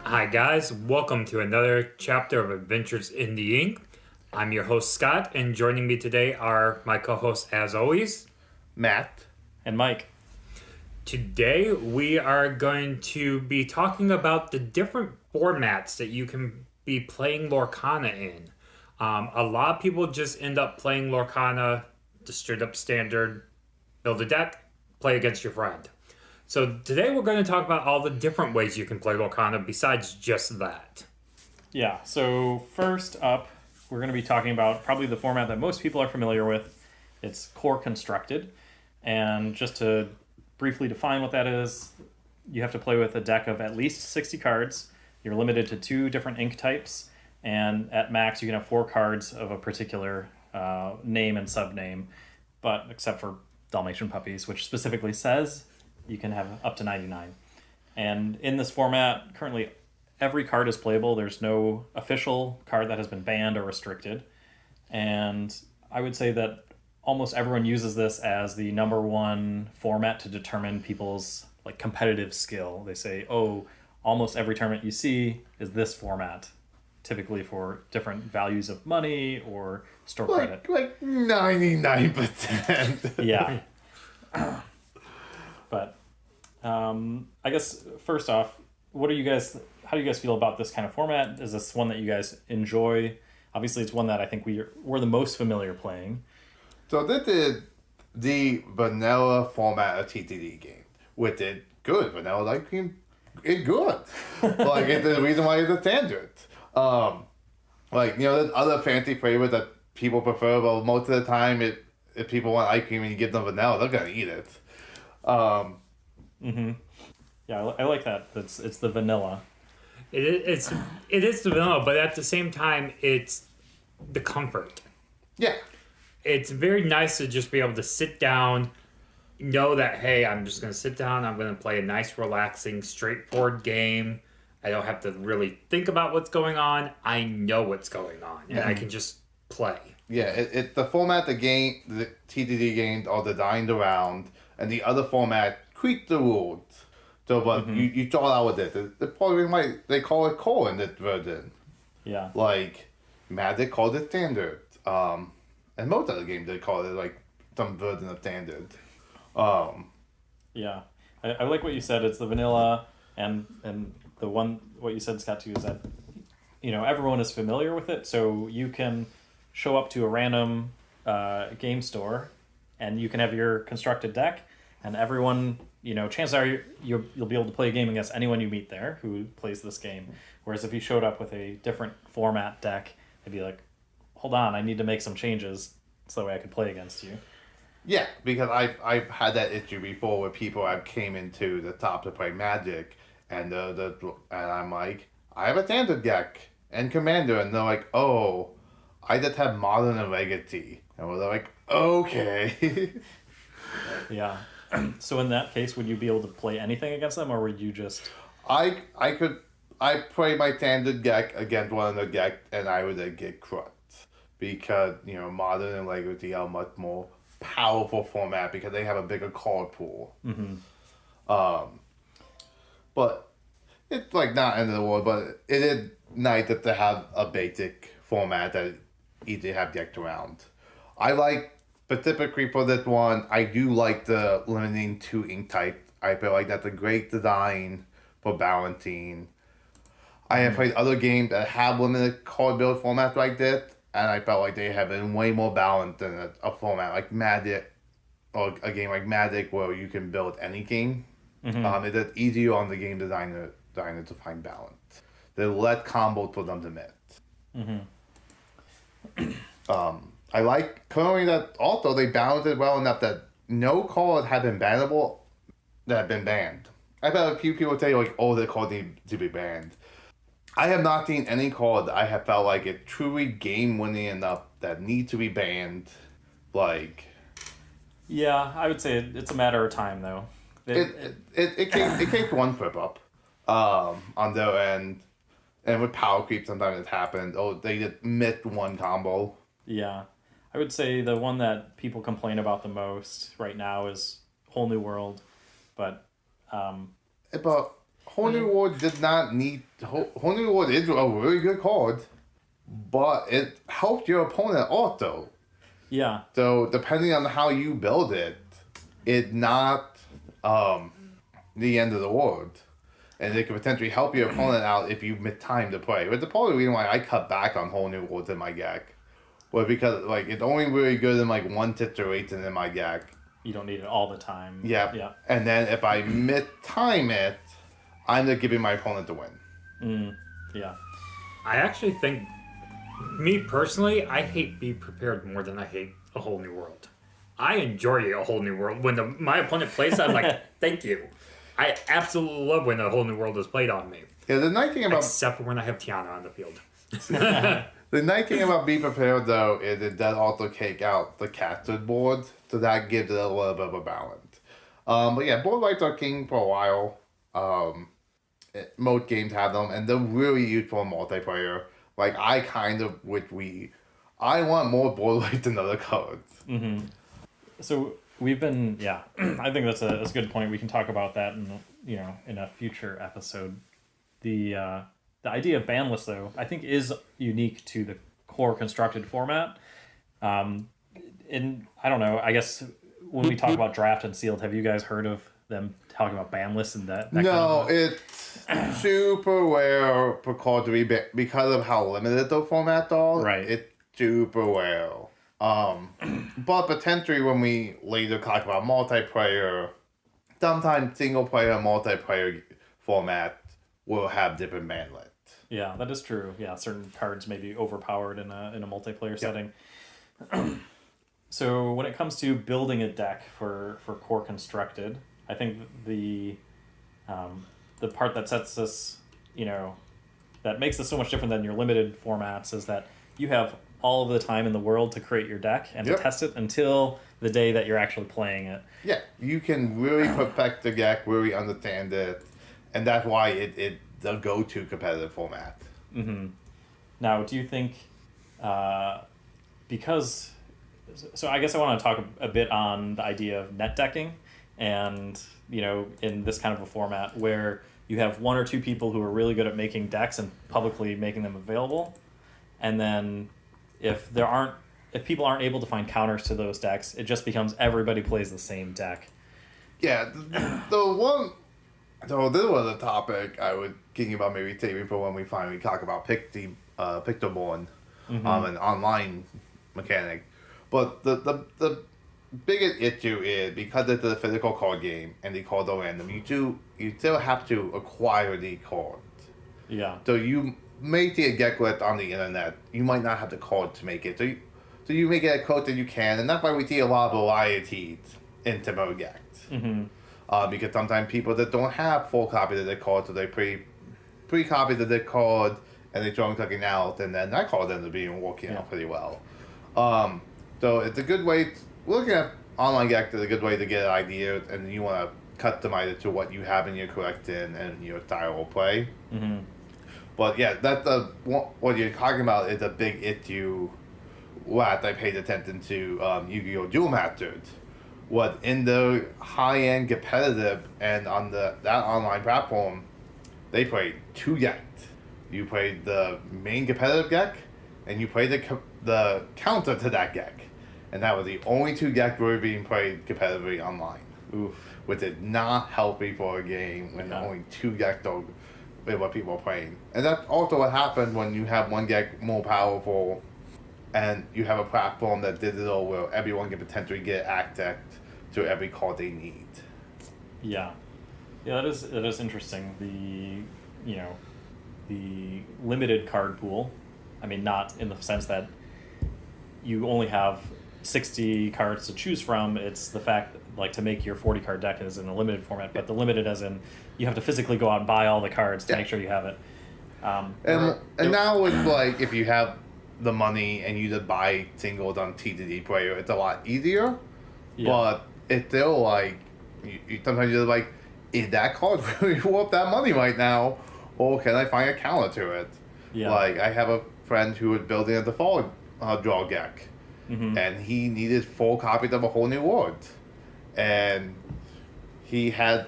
Hi, guys. Welcome to another chapter of Adventures in the Ink. I'm your host, Scott, and joining me today are my co hosts, as always, Matt. And Mike. Today, we are going to be talking about the different formats that you can be playing Lorcana in. A lot of people just end up playing Lorcana, the straight up standard, build a deck, play against your friend. So today we're going to talk about all the different ways you can play Lorcana besides just that. Yeah, so first up, we're going to be talking about probably the format that most people are familiar with. It's core constructed. And just to briefly define what that is, you have to play with a deck of at least 60 cards. You're limited to 2 different ink types. And at max, you can have 4 cards of a particular name and subname, but except for Dalmatian puppies, which specifically says you can have up to 99. And in this format, currently every card is playable. There's no official card that has been banned or restricted. And I would say that almost everyone uses this as the number one format to determine people's like competitive skill. They say, oh, almost every tournament you see is this format, typically for different values of money or store credit. Like 99%. Yeah. But I guess first off, how do you guys feel about this kind of format? Is this one that you guys enjoy? Obviously, it's one that I think we're the most familiar playing. So this is the vanilla format of TTD game, which is good. Vanilla ice cream is good. Like, it's the reason why it's a standard. There's other fancy flavors that people prefer, but most of the time, if people want ice cream and you give them vanilla, they're gonna eat it. Yeah, I like that. It's the vanilla. It is the vanilla, but at the same time, it's the comfort. Yeah. It's very nice to just be able to sit down, know that, hey, I'm just going to sit down, I'm going to play a nice, relaxing, straightforward game. I don't have to really think about what's going on. I know what's going on, and I can just play. Yeah, it's the format the TTD games are designed around, and the other format tweak the rules. So, but you start out with it. The probably they call it core in this version. Yeah. Like, Magic called it standard. And most other games they call it like some version of standard. Yeah. I like what you said. It's the vanilla, and the one what you said, Scott, too, is that everyone is familiar with it, so you can show up to a random game store, and you can have your constructed deck, and everyone, chances are you'll be able to play a game against anyone you meet there who plays this game. Whereas if you showed up with a different format deck, it'd be like, hold on, I need to make some changes so that way I could play against you. Yeah, because I've had that issue before where people have came into the top to play Magic, and and I'm like, I have a standard deck and Commander, and they're like, oh, I just have Modern and Legacy, and we're like, okay. Yeah. So in that case, would you be able to play anything against them, or would you just... I play my standard deck against one of the deck, and I would get crushed. Because, Modern and Legacy are much more powerful format because they have a bigger card pool. But it's like not end of the world, but it is nice to have a basic format that easy to have decked around. I like, specifically for this one, I do like the limiting 2 ink type. I feel like that's a great design for balancing. I have played other games that have limited card build formats like this, and I felt like they have been way more balanced than a format like Magic, or a game like Magic where you can build any game. It is easier on the game designer to find balance. There's less combos for them to miss. I like currently that also they balanced it well enough that no card have been bannable that have been banned. I've had a few people say like, oh, the card need to be banned. I have not seen any card that I have felt like it truly game winning enough that need to be banned. Like, Yeah, I would say it's a matter of time, though. it came to one flip up on their end, and with power creep sometimes it happened. Oh, they just missed one combo. Yeah. I would say the one that people complain about the most right now is Whole New World, but But Whole New World did not need... Whole New World is a really good card, but it helped your opponent also. Yeah. So depending on how you build it, it's not the end of the world. And it could potentially help your opponent out if you miss time to play. But the probably reason why I cut back on Whole New Worlds in my deck was because like it's only really good in like one situation in my deck. You don't need it all the time. Yeah. Yeah. And then if I mid-time it, I'm just giving my opponent the win. Yeah. I actually think, me personally, I hate Be Prepared more than I hate A Whole New World. I enjoy A Whole New World. When my opponent plays, I'm like, thank you. I absolutely love when A Whole New World is played on me. Yeah, the nice thing about... Except for when I have Tiana on the field. The nice thing about Be Prepared, though, is it does also take out the casted board, so that gives it a little bit of a balance. But yeah, board lights are king for a while. Most games have them, and they're really useful in multiplayer. Like, I kind of I want more board lights than other cards. Mm-hmm. So we've been, yeah, I think that's a good point. We can talk about that in a future episode. The idea of ban lists, though, I think is unique to the core constructed format. And I don't know, I guess when we talk about draft and sealed, have you guys heard of them talking about ban lists and that No, kind of it's super rare for cards to be because of how limited the formats are. Right. It's super rare. But potentially when we later talk about multiplayer, sometimes single player and multiplayer format will have different ban lists. Yeah, that is true. Yeah, certain cards may be overpowered in a multiplayer setting. So when it comes to building a deck for core constructed, I think the part that sets this, that makes this so much different than your limited formats is that you have all of the time in the world to create your deck and to test it until the day that you're actually playing it. Yeah, you can really perfect the deck, really understand it, and that's why it's the go-to competitive format. Mm-hmm. Now, do you think, because... So I guess I want to talk a bit on the idea of net decking and, in this kind of a format where you have one or two people who are really good at making decks and publicly making them available. And then if people aren't able to find counters to those decks, it just becomes everybody plays the same deck. Yeah, so this was a topic I was thinking about maybe saving for when we finally talk about Pictoborn, an online mechanic. But the biggest issue is because it's a physical card game and the cards are random, you still have to acquire the cards. Yeah. So you may see a deck list on the internet. You might not have the card to make it. So you make it as close as you can, and that's why we see a lot of varieties in Timber decks. Because sometimes people that don't have full copies of their card, so they pre-copies of their card, and they throw them something out, and then that card ends up being working out pretty well. So it's a good way. Looking at online decks is a good way to get an idea, and you want to customize it to what you have in your collection and your style of play. Mm-hmm. But yeah, that's what you're talking about is a big issue. What I paid attention to Yu-Gi-Oh! Duel Masters was in the high-end competitive and on that online platform, they played two decks. You played the main competitive deck, and you played the counter to that deck. And that was the only two decks were being played competitively online. Oof. Which is not healthy for a game when only two decks are what people are playing. And that's also what happens when you have one deck more powerful and you have a platform that's digital where everyone can potentially get access to every card they need. Yeah. Yeah, that is interesting. The limited card pool. I mean, not in the sense that you only have 60 cards to choose from. It's the fact that, like, to make your 40 card deck is in a limited format, but the limited as in you have to physically go out and buy all the cards to make sure you have it. And now it's like if you have the money and you just buy singles on TCG Player, it's a lot easier. Yeah. But it's still like you sometimes you're like, is that card really worth that money right now, or can I find a counter to it? Yeah. Like I have a friend who was building a default draw deck, and he needed 4 copies of A Whole New World, and he had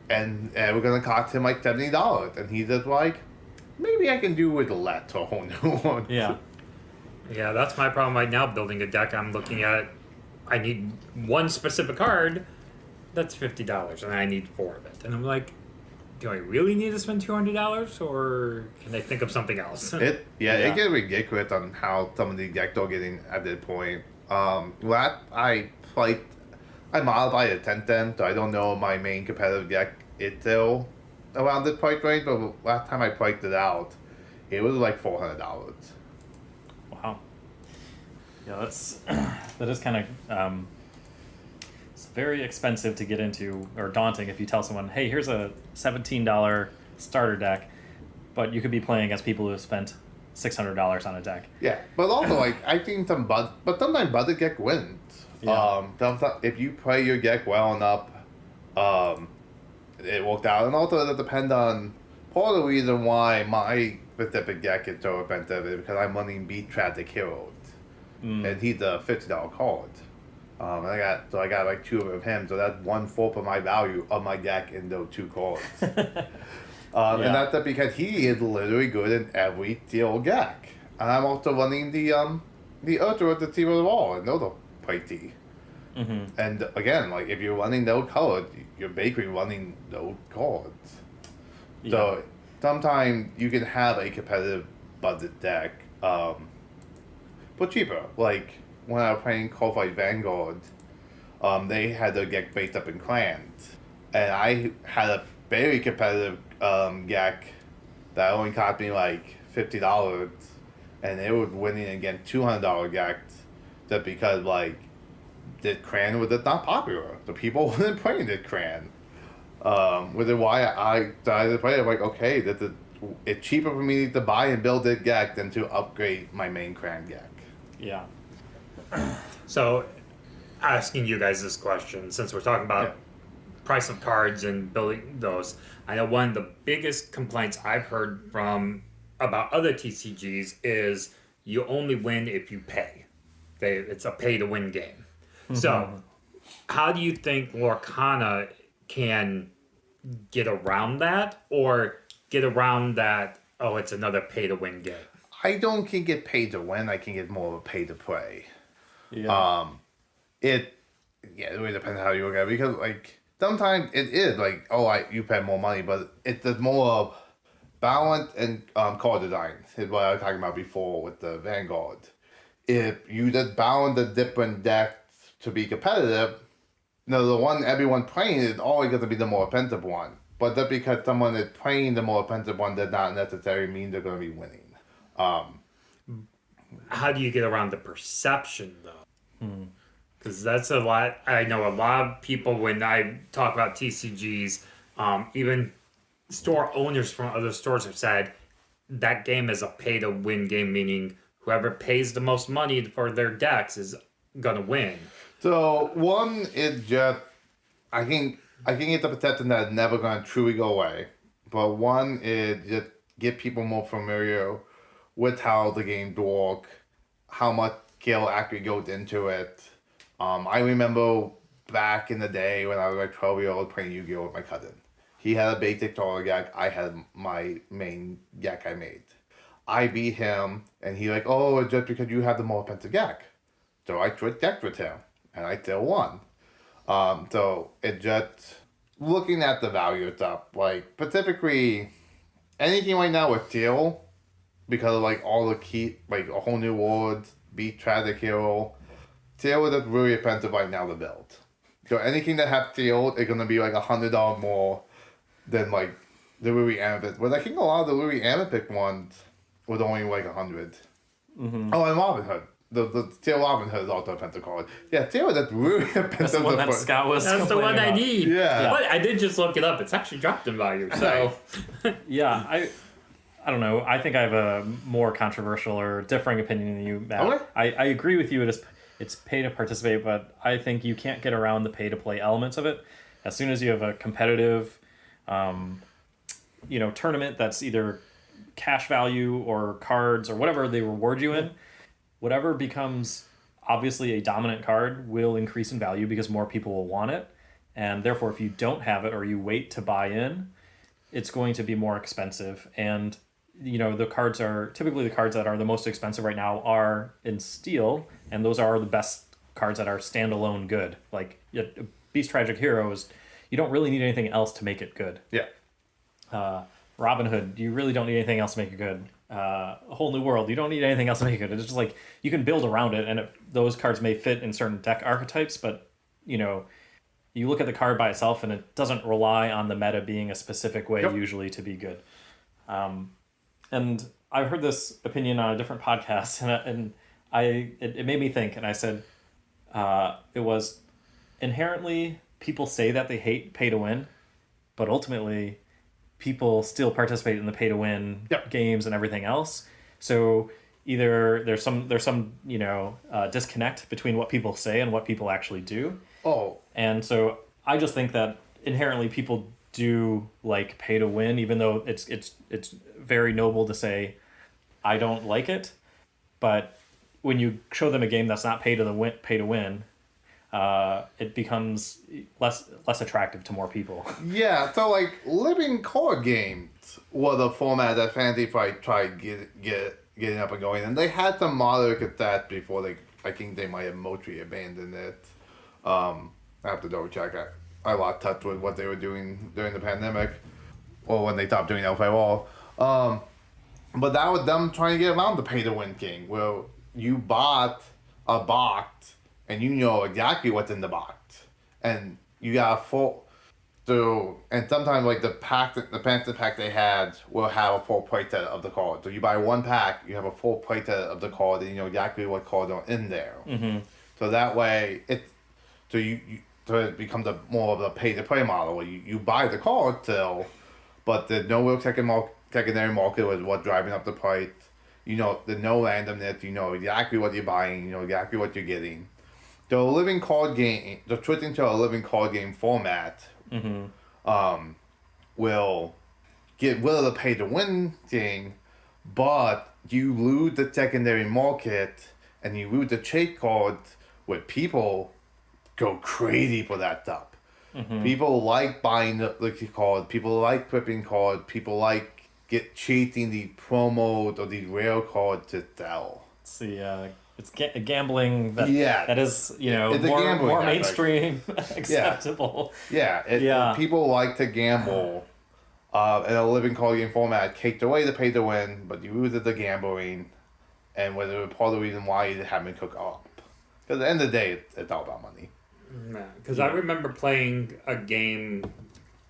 and we're gonna cost him like $70, and he's just like, maybe I can do with less a whole new one. Yeah. Yeah, that's my problem right now building a deck. I'm looking at, I need one specific card, that's $50, and I need 4 of it. And I'm like, do I really need to spend $200, or can I think of something else? It gets ridiculous on how some of the decks are getting at this point. I modified a 1010, so I don't know my main competitive deck is still around this price range, but last time I priced it out, it was like $400. Wow. Yeah, that is kind of it's very expensive to get into, or daunting if you tell someone, hey, here's a $17 starter deck, but you could be playing against people who have spent $600 on a deck. Yeah, but also like I've seen but sometimes budget deck wins. Yeah. Sometimes if you play your deck well enough, it worked out, and also it depends on part of the reason why my specific deck is so expensive is because I'm running Beat Tragic Heroes, and he's a $50 card. And I got like 2 of him, so that's 1/4 of my value of my deck in those 2 cards. And that's because he is literally good in every steel deck. And I'm also running the Ultra with the Team of the Wall, and those are pricey. And again, like if you're running those cards, you're basically running those cards. Yeah. So sometimes you can have a competitive budget deck, but cheaper. Like when I was playing Coldfight Vanguard, they had their deck based up in clans, and I had a very competitive deck that only cost me like $50, and they were winning against $200 decks just because like this clan was just not popular. The people weren't playing this clan. Which is why I decided to play it. I'm like, okay, it's cheaper for me to buy and build this deck than to upgrade my main clan deck. Yeah. So, asking you guys this question, since we're talking about price of cards and building those, I know one of the biggest complaints I've heard from about other TCGs is you only win if you pay. It's a pay-to-win game. So, how do you think Lorcana can get around that, or get around that, oh, it's another pay-to-win game? I don't think it paid to win. I think it's more of a pay to play. Yeah. It really depends how you look at it, because like sometimes it is like, oh, you pay more money, but it's just more of balance and card design is what I was talking about before with the Vanguard. If you just balance the different decks to be competitive, the one everyone playing is always going to be the more expensive one. But just because someone is playing the more expensive one does not necessarily mean they're going to be winning. How do you get around the perception, though? Because that's a lot. I know a lot of people, when I talk about TCGs, even store owners from other stores have said that game is a pay-to-win game, meaning whoever pays the most money for their decks is going to win. So one is just, I think it's a perception that is never going to truly go away. But one is just get people more familiar with how the game works, how much skill actually goes into it. I remember back in the day when I was like 12 years old playing Yu-Gi-Oh! With my cousin. He had a basic total deck. I had my main deck I made. I beat him, and he like, oh, it's just because you have the more expensive deck. So I switched decks with him, and I still won. So it just looking at the value stuff, like specifically anything right now with Teal, because of like all the key, like a whole new world, Beat Tragic Hero, Teal is just really expensive right now to build. So anything that has Teal is gonna be like $100 more than like the Ruby Amethyst. But I think a lot of the Ruby Amethyst ones was only like 100. Oh, and Robin Hood. The Teal Robin Hood is also a expensive card. Yeah, Teal is really expensive. That's the one that Scott was That's the one complaining I about. need. Yeah. But I did just look it up. It's actually dropped in value. So, Yeah, I don't know. I think I have a more controversial or differing opinion than you, Matt. Okay. I agree with you. It's pay to participate, but I think you can't get around the pay to play elements of it. As soon as you have a competitive, tournament that's either cash value or cards or whatever they reward you in, whatever becomes obviously a dominant card will increase in value because more people will want it. and therefore if you don't have it or you wait to buy in, it's going to be more expensive. And the cards are typically the cards that are the most expensive right now are in steel, and those are the best cards that are standalone good. Like Beast Tragic Heroes, you don't really need anything else to make it good. Yeah. Robin Hood, you really don't need anything else to make it good. A Whole New World, you don't need anything else to make it good. It's just like you can build around it, and those cards may fit in certain deck archetypes, but you look at the card by itself, and it doesn't rely on the meta being a specific way usually to be good. And I heard this opinion on a different podcast, and it made me think, and I said it was inherently people say that they hate pay to win, but ultimately people still participate in the pay to win games and everything else. So either there's some disconnect between what people say and what people actually do. Oh. And so I just think that inherently people do like pay to win, even though it's very noble to say I don't like it. But when you show them a game that's not pay to win, it becomes less attractive to more people. Yeah, so like living card games were the format that Fantasy Flight tried getting up and going, and they had some moderate at that before I think they might have mostly abandoned it. I have to double check. I lost touch with what they were doing during the pandemic, or when they stopped doing Outside Wall. But that was them trying to get around the pay to win thing, where you bought a box and you know exactly what's in the box, and you got a full. So, and sometimes like the phantom pack they had will have a full playset of the card. So you buy one pack, you have a full playset of the card, and you know exactly what cards are in there. Mm-hmm. So that way it becomes more of a pay to play model where you buy the card still, but there's no real secondary market was what's driving up the price. There's no randomness. You know exactly what you're buying. You know exactly what you're getting. The switching to a living card game format. Mm-hmm. Will get rid of the pay to win thing, but you lose the secondary market and you lose the trade cards where people go crazy for that stuff. Mm-hmm. People like buying the cards, people like flipping cards, people like chasing the promos or these rare cards to sell. It's gambling that is it's more mainstream acceptable. People like to gamble in a living card game format. Take away the pay to win, but you lose the gambling, and whether part of the reason why you haven't cooked up. Because at the end of the day, it's all about money. Because I remember playing a game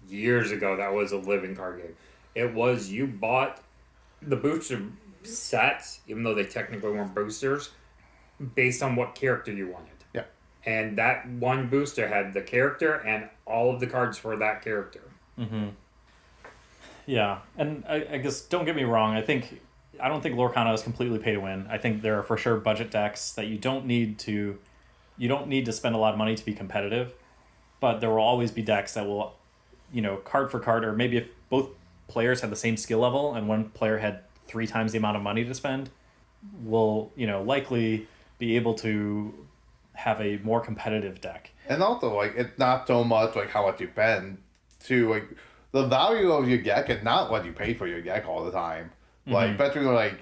years ago that was a living card game. It was you bought the booster sets, even though they technically weren't boosters, based on what character you wanted. Yeah. And that one booster had the character and all of the cards for that character. Mm-hmm. Yeah, and I guess, don't get me wrong, I don't think Lorcana is completely pay to win. I think there are for sure budget decks that you don't need to spend a lot of money to be competitive, but there will always be decks that will, card for card, or maybe if both players have the same skill level and one player had 3 times the amount of money to spend, will, likely be able to have a more competitive deck. And also, it's not so much how much you spend to the value of your deck is not what you pay for your deck all the time. Especially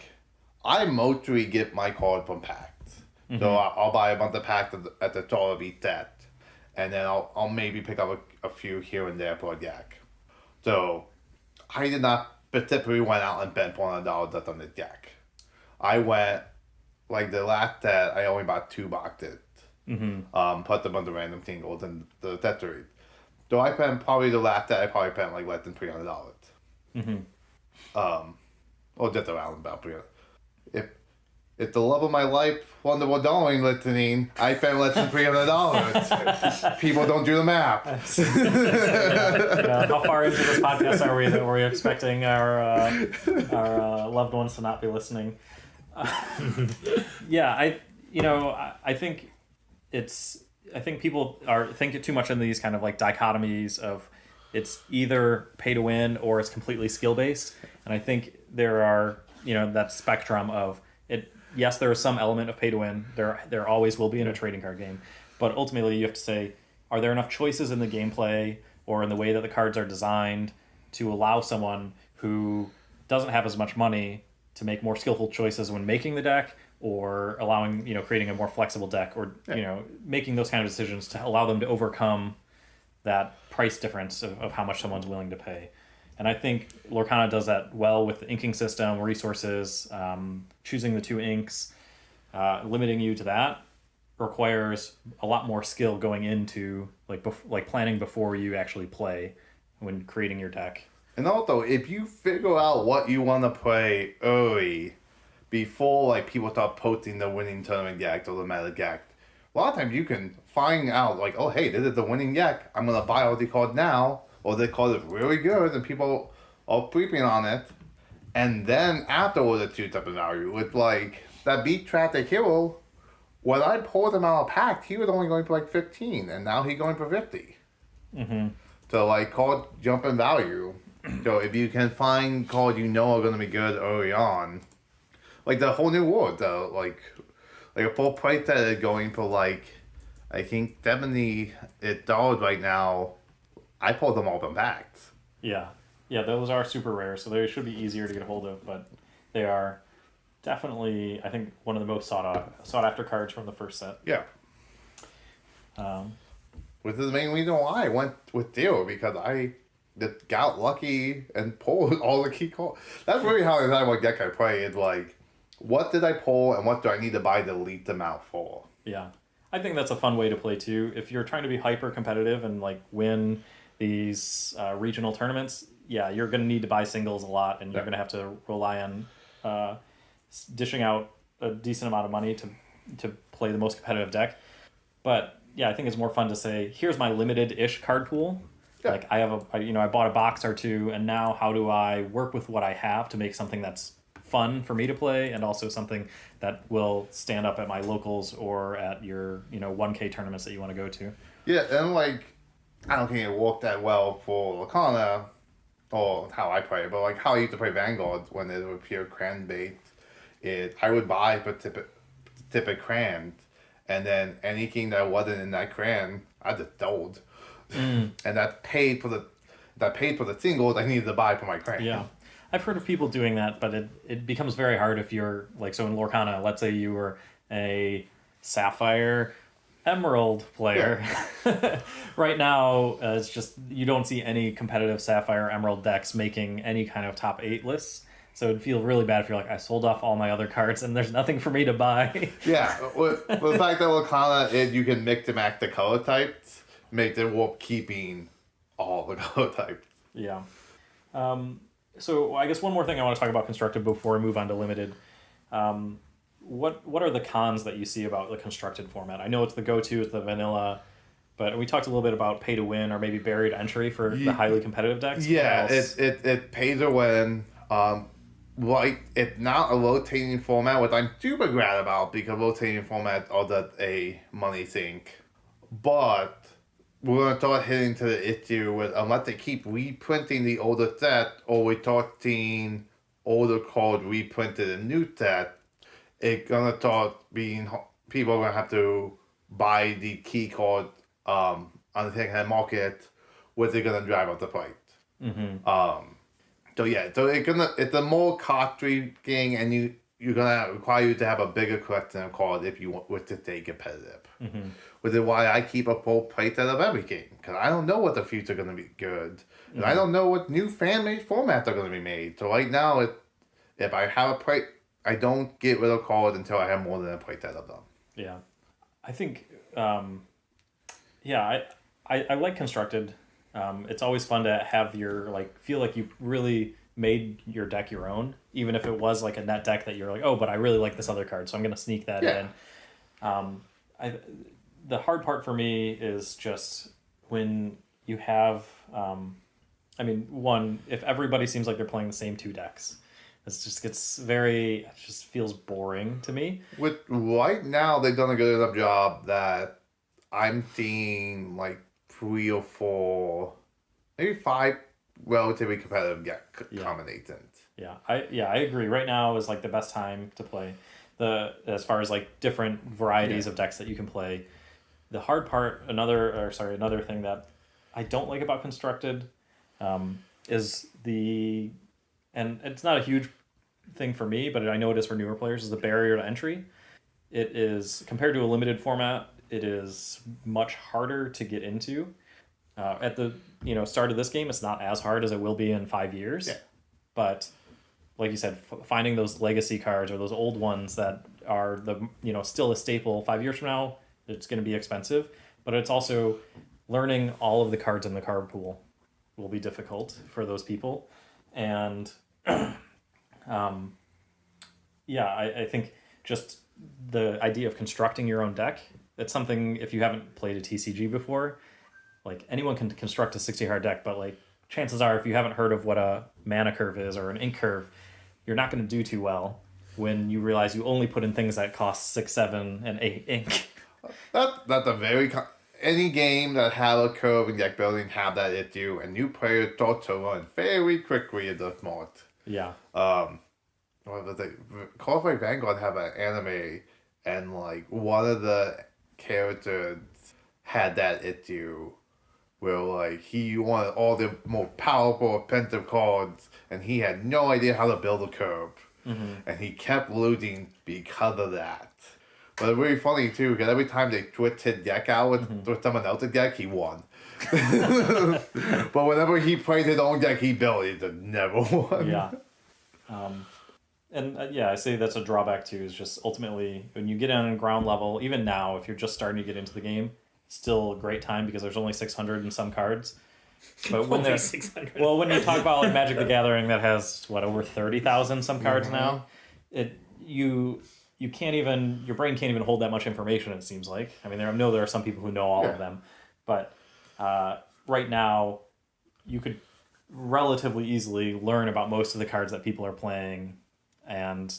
I mostly get my card from packs. Mm-hmm. So I'll buy a bunch of packs at the start of each set, and then I'll maybe pick up a few here and there for a deck. So I did not specifically went out and spent $400 just on the deck. I went the last set. I only bought 2 boxes. Mm-hmm. Put them on the random singles and the accessories. So I spent probably the last set. I probably spent less than $300. Mm-hmm. Or just around about $300. If the love of my life, Wonderful Darling, listening, I spent less than $300. People don't do the math. How far into this podcast are we that we're expecting our loved ones to not be listening? I think people are thinking too much in these kind of dichotomies of it's either pay to win or it's completely skill based, and I think there are that spectrum of it. Yes, there is some element of pay to win. There always will be in a trading card game, but ultimately you have to say are there enough choices in the gameplay or in the way that the cards are designed to allow someone who doesn't have as much money to make more skillful choices when making the deck, or allowing, creating a more flexible deck, or making those kind of decisions to allow them to overcome that price difference of how much someone's willing to pay. And I think Lorcana does that well with the inking system, resources, choosing the 2 inks, limiting you to that requires a lot more skill going into like planning before you actually play when creating your deck. And also, if you figure out what you want to play early, before like people start posting the winning tournament deck or the meta deck, a lot of times you can find out like, oh hey, this is the winning deck. I'm gonna buy all the card now, or the card is really good and people are creeping on it, and then afterwards it's 2 type of value. With like that beat traffic hero, when I pulled him out of pack, he was only going for like 15, and now he's going for 50. Mm-hmm. So like card jump in value. So if you can find cards you know are going to be good early on, like the whole new world, like a full price set is going for like, I think $70 right now. I pulled them all from packs. Yeah, those are super rare, so they should be easier to get a hold of, but they are definitely, I think, one of the most sought after cards from the first set. Yeah. Which is the main reason why I went with Theo, because I got lucky and pulled all the key cards. That's really how I decide what deck I play. Is like, what did I pull and what do I need to buy to lead them out for? Yeah, I think that's a fun way to play too. If you're trying to be hyper competitive and like win these regional tournaments, yeah, you're going to need to buy singles a lot, and you're going to have to rely on dishing out a decent amount of money to play the most competitive deck. But yeah, I think it's more fun to say, here's my limited-ish card pool. Yeah. Like I bought a box or 2, and now how do I work with what I have to make something that's fun for me to play, and also something that will stand up at my locals or at your 1K tournaments that you want to go to. Yeah, and like, I don't think it worked that well for Lorcana, or how I play it, but like how I used to play Vanguard when it would appear cran bait, I would buy typic cran, and then anything that wasn't in that cran, I just sold. And that paid for the singles I needed to buy for my cran. Yeah. I've heard of people doing that, but it becomes very hard if you're like, so in Lorcana, let's say you were a Sapphire Emerald player. Yeah. Right now, it's just, you don't see any competitive Sapphire Emerald decks making any kind of top 8 lists. So it'd feel really bad if you're like, I sold off all my other cards and there's nothing for me to buy. Yeah, with the fact that Lorcana is you can mix and match the color types, make it worth keeping all the color types. Yeah. So I guess one more thing I want to talk about Constructed before we move on to Limited. What are the cons that you see about the Constructed format? I know it's the go-to, it's the vanilla, but we talked a little bit about pay to win or maybe buried entry for the highly competitive decks. Yeah, it pays to win. Like, it's not a rotating format, which I'm super glad about, because rotating formats are just a money sink. But we're going to start hitting to the issue with, unless they keep reprinting the older set, or we start seeing older cards reprinted in new set, it's going to start being, people are going to have to buy the key card on the second-hand market, which is going to drive up the price. Mm-hmm. So yeah, so it's a more costly thing, and you're gonna require you to have a bigger collection of cards if you want to stay competitive. Mm-hmm. Which is why I keep a full plate set of everything, because I don't know what the future is gonna be good, and mm-hmm. I don't know what new fan-made formats are gonna be made. So right now, if I have a plate, I don't get rid of cards until I have more than a plate set of them. Yeah, I think, I like Constructed. It's always fun to have feel like you really made your deck your own, even if it was like a net deck that you're like, oh, but I really like this other card, so I'm going to sneak that in. The hard part for me is just when you have, if everybody seems like they're playing the same 2 decks, it just feels boring to me. With right now, they've done a good enough job that I'm seeing like 3 or 4, maybe 5 relatively competitive combinations. Yeah, I agree. Right now is like the best time to play as far as like different varieties of decks that you can play. The hard part, another thing that I don't like about Constructed, is and it's not a huge thing for me, but I know it is for newer players, is the barrier to entry. It is, compared to a limited format, it is much harder to get into. At the start of this game, it's not as hard as it will be in 5 years. Yeah. But like you said, finding those legacy cards or those old ones that are still a staple 5 years from now, it's going to be expensive. But it's also learning all of the cards in the card pool will be difficult for those people. And I think just the idea of constructing your own deck, it's something, if you haven't played a TCG before, like anyone can construct a 60-card deck, but like chances are, if you haven't heard of what a mana curve is or an ink curve, you're not going to do too well when you realize you only put in things that cost 6, 7, and 8 ink. That's a very any game that have a curve in deck building have that issue, and new players start to run very quickly at the moment. Yeah. What was it? Call of Vanguard have an anime, and like one of the characters had that issue where like he wanted all the more powerful offensive cards, and he had no idea how to build a curve, and he kept losing because of that. But it's really funny too, because every time they switched his deck out with someone else's deck, he won. But whenever he played his own deck he built, he just never won. Yeah. I say that's a drawback too, is just ultimately when you get on ground level, even now, if you're just starting to get into the game, still a great time because there's only 600 and some cards. But when there's 600. Well, when you talk about like Magic the Gathering that has over 30,000 some cards now, you can't even, your brain can't even hold that much information, it seems like. I mean, there are some people who know all of them, but right now you could relatively easily learn about most of the cards that people are playing and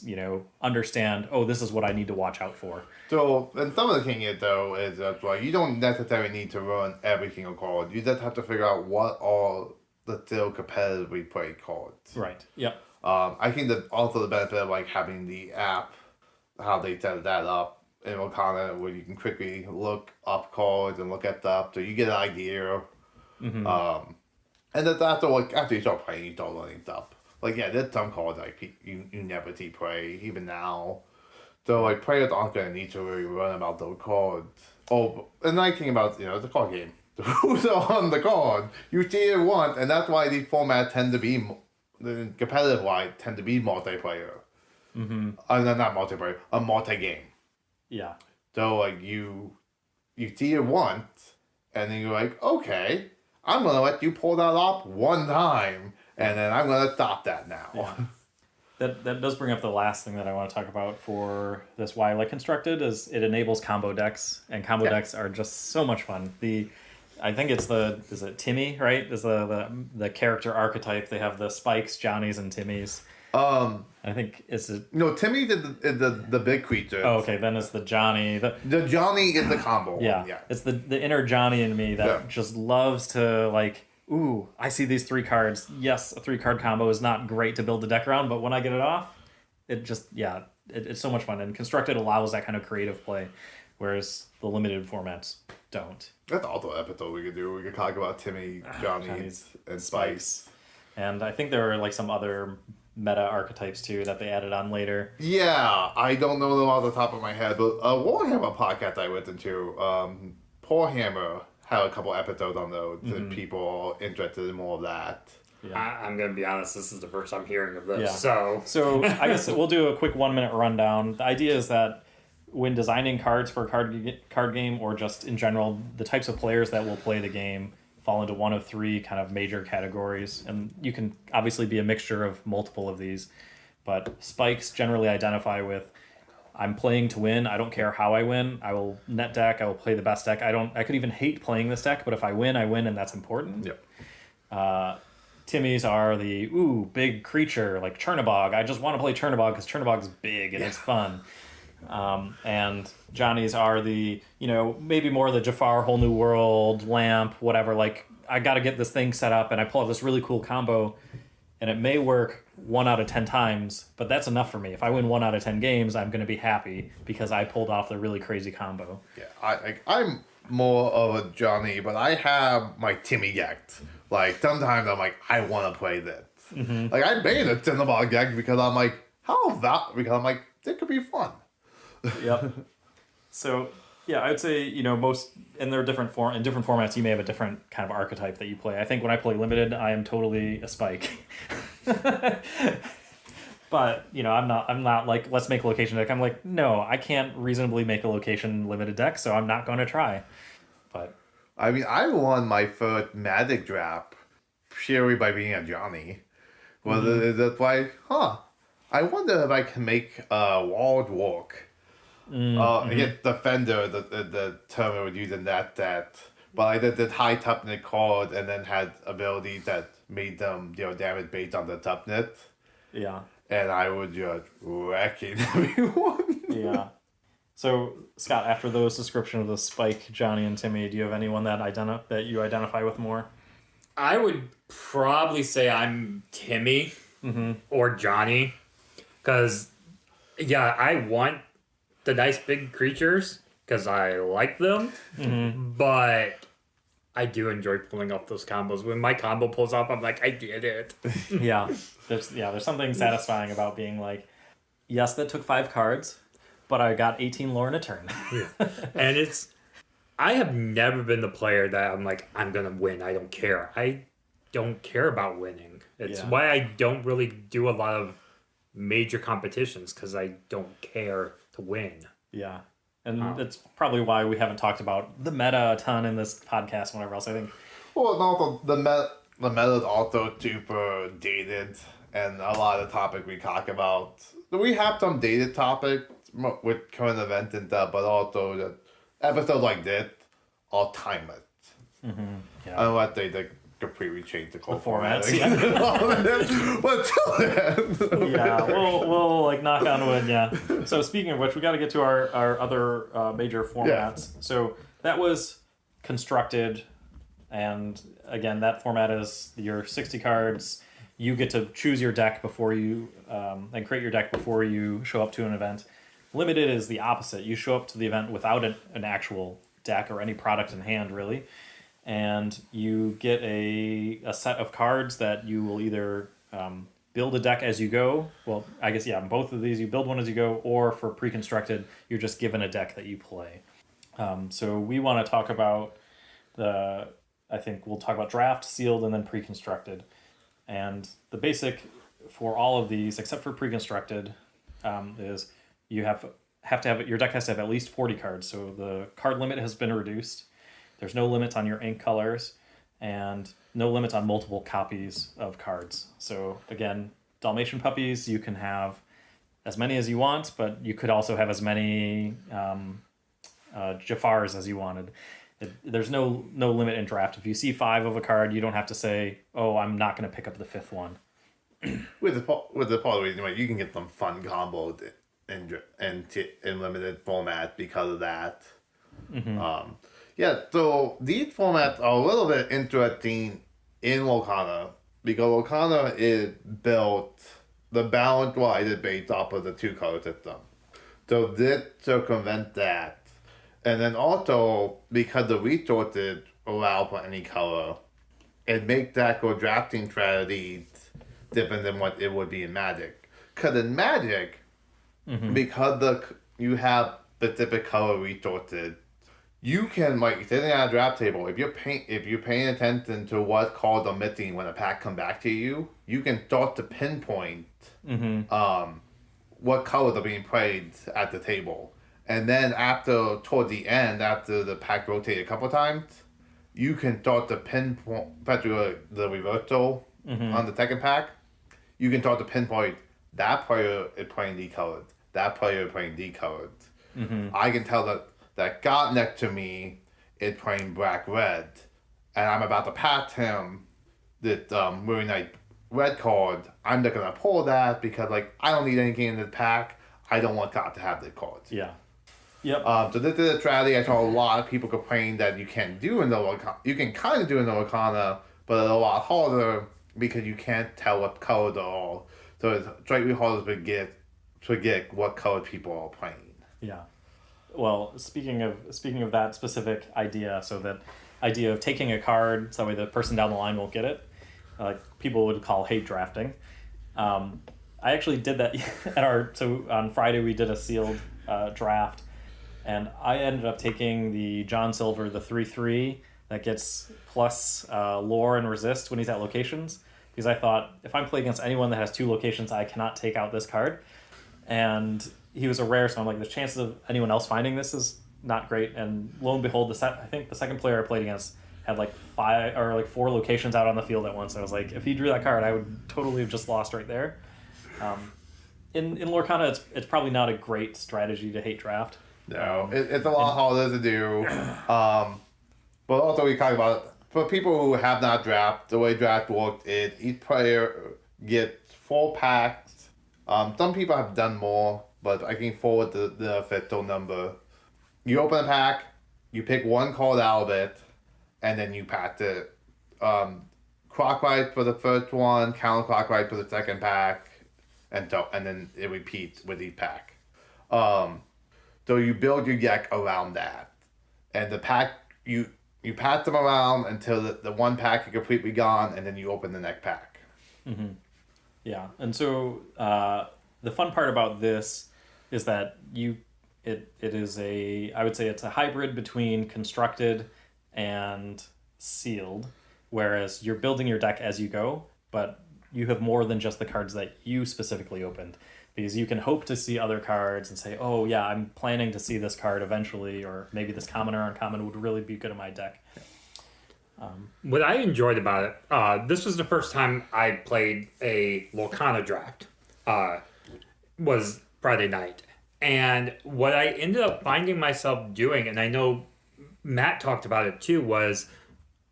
understand, this is what I need to watch out for. So, and some of the thing is though is that like you don't necessarily need to run every single card. You just have to figure out what are the still competitively played cards. Right. Yep. I think that also the benefit of like having the app, how they set that up in Wakanda, where you can quickly look up cards and look at stuff, so you get an idea. And that's after you start playing, you start learning stuff. Like there's some cards like you never see play even now. So like players aren't gonna need to really learn about those cards. Oh, and the nice thing about it's a card game. The rules are on the card. You see it once, and that's why these formats tend to be the competitive wise tend to be multiplayer. Not multiplayer, a multi-game. Yeah. So like you see it once, and then you're like, okay, I'm gonna let you pull that off one time, and then I'm gonna stop that now. Yeah. That does bring up the last thing that I want to talk about for this why I like Constructed is it enables combo decks, and combo decks are just so much fun. I think is it Timmy, right? Is the character archetype. They have the Spikes, Johnnies, and Timmys. I think it's no, Timmy is the big creature. Oh, okay, then it's the Johnny. The Johnny is the combo. Yeah, one, yeah. It's the inner Johnny in me that just loves to like. Ooh, I see these 3 cards. Yes, a 3-card combo is not great to build a deck around, but when I get it off, it just it's so much fun. And Constructed allows that kind of creative play, whereas the limited formats don't. That's also an episode we could do. We could talk about Timmy, Johnny, and Spikes. And I think there are like some other meta archetypes too that they added on later. Yeah, I don't know them off the top of my head, but Warhammer podcast I listened to, Paul Hammer had a couple episodes on those if people are interested in more of that. Yeah. I'm going to be honest, this is the first I'm hearing of this. Yeah. So I guess we'll do a quick 1-minute rundown. The idea is that when designing cards for a card game or just in general, the types of players that will play the game fall into one of 3 kind of major categories. And you can obviously be a mixture of multiple of these. But Spikes generally identify with, I'm playing to win. I don't care how I win. I will net deck. I will play the best deck. I could even hate playing this deck, but if I win, and that's important. Yep. Timmys are the big creature like Chernobog. I just want to play Chernobog because Chernobog's big and it's fun. And Johnny's are the maybe more the Jafar Whole New World Lamp whatever. Like I got to get this thing set up and I pull out this really cool combo, and it may work 1 out of 10 times, but that's enough for me. If I win 1 out of 10 games, I'm going to be happy because I pulled off the really crazy combo. Yeah, I'm more of a Johnny, but I have my Timmy decked. Like, sometimes I'm like, I want to play that. Like, I made a Tinderbox deck because I'm like, because I'm like, it could be fun. Yep. So, yeah, I would say, most, and there are different in different formats, you may have a different kind of archetype that you play. I think when I play limited, I am totally a spike. But, I'm not like, let's make a location deck. I'm like, no, I can't reasonably make a location limited deck, so I'm not going to try. But I mean, I won my first Magic draft purely by being a Johnny. Well, that's why, I wonder if I can make Walled work. Against Defender, the term I would use in that set. But I did the high toughness card and then had abilities that made them damage based on the toughness. yeah. And I would just wrecking everyone. Yeah. So, Scott, after those description of the Spike, Johnny, and Timmy, do you have anyone that you identify with more? I would probably say I'm Timmy or Johnny. Because, yeah, I want the nice big creatures because I like them. But I do enjoy pulling off those combos. When my combo pulls off, I'm like, I did it. Yeah. There's something satisfying about being like, yes, that took 5 cards, but I got 18 lore in a turn. And I have never been the player that I'm like, I'm going to win. I don't care. I don't care about winning. It's why I don't really do a lot of major competitions because I don't care to win. Yeah. And that's probably why we haven't talked about the meta a ton in this podcast and whatever else. I think. Well, and also the meta is also super dated, and a lot of the topics we talk about. We have some dated topics with current events and stuff, but also the episodes like this are timeless. Yeah. Unless they completely change the core formats. But till then. Yeah, we'll like knock on wood. Yeah. So speaking of which, we got to get to our other major formats. Yeah. So that was Constructed, and again, that format is your 60 cards. You get to choose your deck before you and create your deck before you show up to an event. Limited is the opposite. You show up to the event without an actual deck or any product in hand, really. And you get a set of cards that you will either build a deck as you go. Well, I guess, yeah, in both of these, you build one as you go, or for Preconstructed, you're just given a deck that you play. So we want to talk about I think we'll talk about Draft, Sealed, and then Preconstructed. And the basic for all of these, except for Preconstructed, is you have to have your deck has to have at least 40 cards. So the card limit has been reduced. There's no limits on your ink colors, and no limits on multiple copies of cards. So again, Dalmatian puppies, you can have as many as you want, but you could also have as many Jafars as you wanted. There's no limit in Draft. If you see 5 of a card, you don't have to say, "Oh, I'm not going to pick up the 5th one." With the part reason, you can get some fun combos in limited format because of that. Yeah, so these formats are a little bit interesting in Lorcana because Lorcana is built, the balance wise is based off of the 2-color system. So this circumvents that. And then also, because the resources allow for any color, it makes that go drafting strategies different than what it would be in Magic. Because in Magic, because you have specific color resources, you can, like, sitting at a draft table, if you're paying attention to what cards are missing when a pack come back to you, you can start to pinpoint what colors are being played at the table. And then toward the end, after the pack rotated a couple times, you can start to pinpoint, especially the reversal on the second pack, you can start to pinpoint that player is playing D-colored, that player is playing D-colored. I can tell that guy next to me is playing black-red, and I'm about to pass him this really nice red card. I'm not going to pull that because, like, I don't need anything in the pack. I don't want God to have the cards. Yeah. Yep. So this is a strategy I saw a lot of people complain that you can't do in the Lorcana. You can kind of do in the Lorcana, but it's a lot harder because you can't tell what colors are all. So it's slightly harder to predict what color people are playing. Yeah. Well, speaking of that specific idea, so that idea of taking a card so that way the person down the line won't get it, like people would call hate drafting. I actually did that so on Friday we did a sealed draft, and I ended up taking the John Silver, the 3/3 that gets plus lore and resist when he's at locations, because I thought if I'm playing against anyone that has 2 locations, I cannot take out this card. And he was a rare, so I'm like, the chances of anyone else finding this is not great. And lo and behold, I think the second player I played against had like 4 locations out on the field at once. I was like, if he drew that card, I would totally have just lost right there. In Lorcana, it's probably not a great strategy to hate draft. No, it's a lot harder to do. But also we talk about, for people who have not drafted, the way draft worked is each player gets 4 packs. Some people have done more, but I can forward the official number. You open a pack, you pick 1 card out of it, and then you pack it clockwise for the first one, counterclockwise for the second pack, and then it repeats with each pack. So you build your deck around that, and the pack you pass them around until the one pack is completely gone, and then you open the next pack. Mm-hmm. Yeah, and so the fun part about this is that it is I would say it's a hybrid between constructed and sealed, whereas you're building your deck as you go, but you have more than just the cards that you specifically opened, because you can hope to see other cards and say, oh yeah, I'm planning to see this card eventually, or maybe this common or uncommon would really be good in my deck. What I enjoyed about it, this was the first time I played a Lorcana draft, was Friday night. And what I ended up finding myself doing, and I know Matt talked about it too, was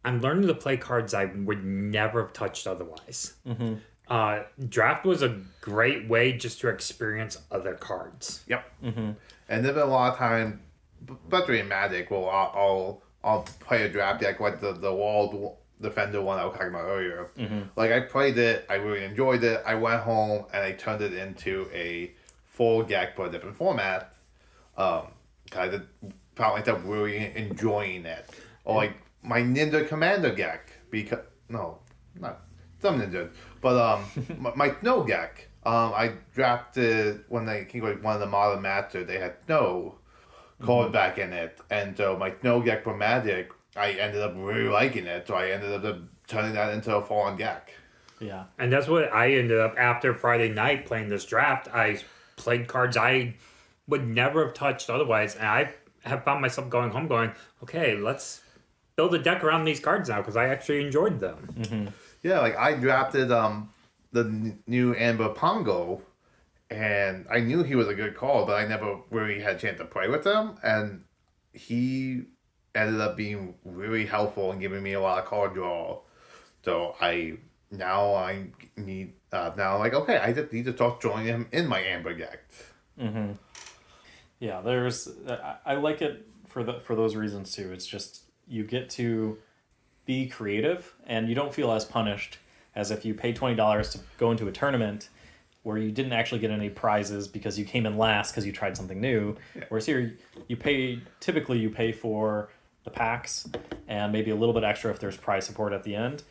I'm learning to play cards I would never have touched otherwise. Mm-hmm. Draft was a great way just to experience other cards. Yep. Mm-hmm. And then a lot of time, especially in Magic, I'll play a draft deck like the Walled Defender one I was talking about earlier. Mm-hmm. Like I played it, I really enjoyed it. I went home and I turned it into a full deck for a different format. I found myself really enjoying it. Or like my Ninja Commander deck, because no, not some ninjas, but my Snow deck. I drafted when they came with one of the Modern Masters. They had Snow card back in it, and so my Snow deck for Magic, I ended up really liking it. So I ended up turning that into a full-on deck. Yeah, and that's what I ended up after Friday night playing this draft. I played cards I would never have touched otherwise, and I have found myself going home going, okay, let's build a deck around these cards now because I actually enjoyed them. Mm-hmm. Yeah, like I drafted the new Amber Pongo, and I knew he was a good call, but I never really had a chance to play with him, and he ended up being really helpful and giving me a lot of card draw. So I need like, okay, I just need to start joining him in my Amber deck. Mm-hmm. Yeah, I like it for those reasons too. It's just you get to be creative, and you don't feel as punished as if you paid $20 to go into a tournament where you didn't actually get any prizes because you came in last because you tried something new. Yeah. Whereas here, you pay for the packs and maybe a little bit extra if there's prize support at the end.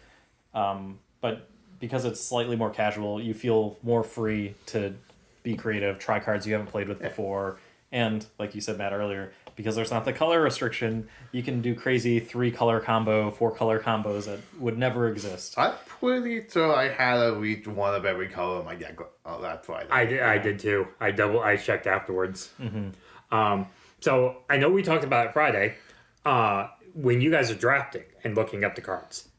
But because it's slightly more casual, you feel more free to be creative, try cards you haven't played with before. And like you said, Matt, earlier, because there's not the color restriction, you can do crazy 3-color combo, 4-color combos that would never exist. I'm pretty sure I had at least one of every color in my deck that Friday. I did too. I checked afterwards. Mm-hmm. So I know we talked about it Friday. When you guys are drafting and looking up the cards,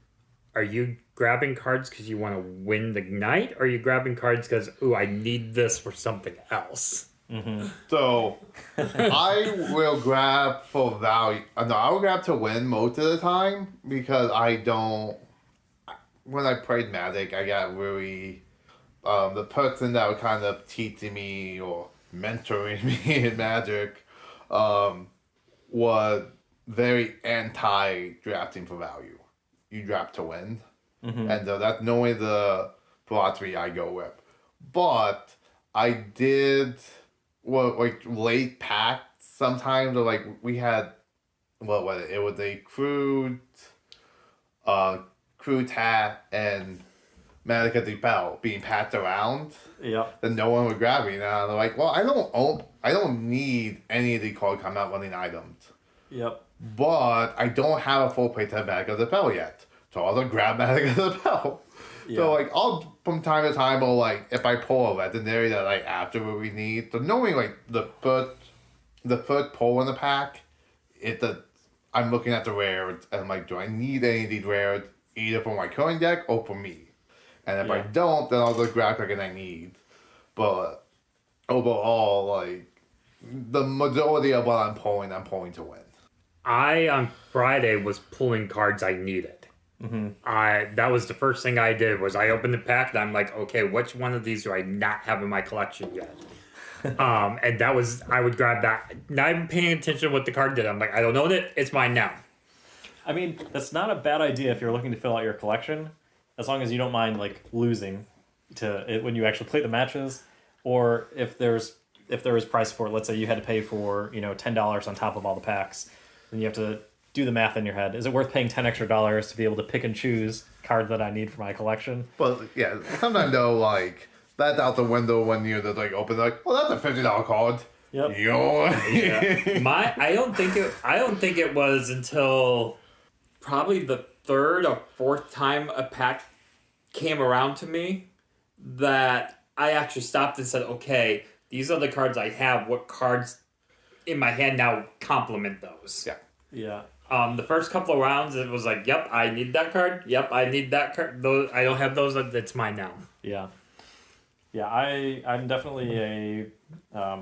are you grabbing cards because you want to win the night, or are you grabbing cards because, ooh, I need this for something else? Mm-hmm. So I will grab for value. No, I will grab to win most of the time, because I don't. When I played Magic, I got really the person that was kind of teaching me or mentoring me in Magic was very anti drafting for value. You draft to win, and that's normally the philosophy I go with. but I did like late pack sometimes. Or like we had what was it? It was a crew tat and Medica de Bell being packed around. Yep. Then no one would grab me. And I'm like, well, I don't need any of the cold combat running items. Yep. But I don't have a full playtest of Magic of the Bell yet. So I'll grab Magic of the Bell. Yeah. So like I'll from time to time I'll like if I pull a legendary that like after what we need. So knowing like the first pull in the pack, I'm looking at the rares and I'm like, do I need any of these rares either for my current deck or for me? And if I don't, then I'll just grab like I need. But overall, like the majority of what I'm pulling to win. I on Friday was pulling cards I needed. That was the first thing I did was I opened the pack and I'm like, okay, which one of these do I not have in my collection yet? And that was I would grab that. Not even paying attention to what the card did. I'm like, I don't own it. It's mine now. I mean, that's not a bad idea if you're looking to fill out your collection, as long as you don't mind like losing to it when you actually play the matches, or if there is price support. Let's say you had to pay for $10 on top of all the packs, then you have to do the math in your head. Is it worth paying $10 extra to be able to pick and choose cards that I need for my collection? But yeah, sometimes though, like that's out the window when you just like open like, well, that's a $50 card. Yep. Yeah. I don't think it was until probably the third or fourth time a pack came around to me that I actually stopped and said, okay, these are the cards I have. What cards in my hand now complement those? Yeah. Yeah. The first couple of rounds, it was like, yep, I need that card. Yep, I need that card. Those I don't have those. It's mine now. Yeah. Yeah, I'm definitely a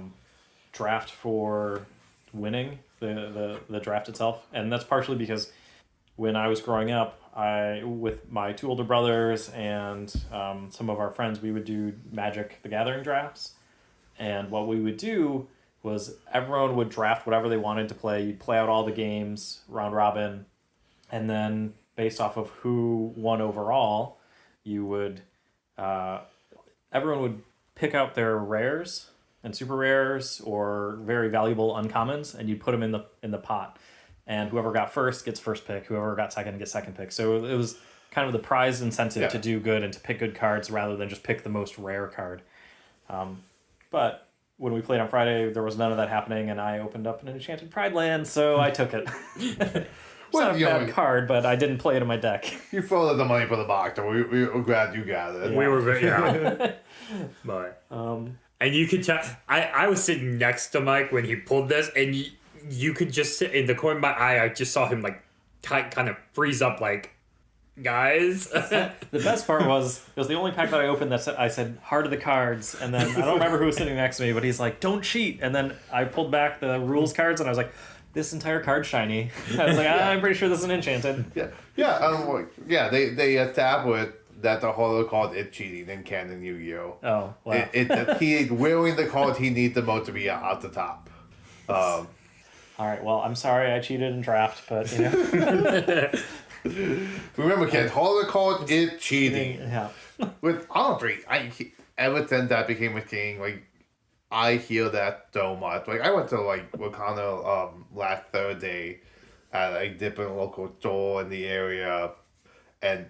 draft for winning the draft itself, and that's partially because when I was growing up, with my two older brothers and some of our friends, we would do Magic the Gathering drafts, and what we would do was everyone would draft whatever they wanted to play. You'd play out all the games, round robin, and then based off of who won overall, you would everyone would pick out their rares and super rares or very valuable uncommons, and you'd put them in the pot. And whoever got first gets first pick. Whoever got second gets second pick. So it was kind of the prize incentive to do good and to pick good cards rather than just pick the most rare card. But when we played on Friday, there was none of that happening, and I opened up an Enchanted Pride Land, so I took it. It's not a bad card, but I didn't play it in my deck. You folded the money for the box, and we were glad you got it. Yeah. We were very but and you could tell I was sitting next to Mike when he pulled this, and you could just sit in the corner of my eye. I just saw him like kind of freeze up, like, guys. The best part was it was the only pack that I opened that I said heart of the cards, and then I don't remember who was sitting next to me, but he's like, don't cheat, and then I pulled back the rules cards and I was like, this entire card's shiny. I was like, I'm pretty sure this is enchanted. They established that the hollow called it cheating in canon Yu-Gi-Oh. Oh, wow. He's willing the card he needs the most to be out the top. All right, well, I'm sorry I cheated in draft, but remember, kids, hollow card is cheating. Yeah. With honestly, ever since that became a thing, like I hear that so much. Like I went to like Wakanda last Thursday at a different local store in the area, and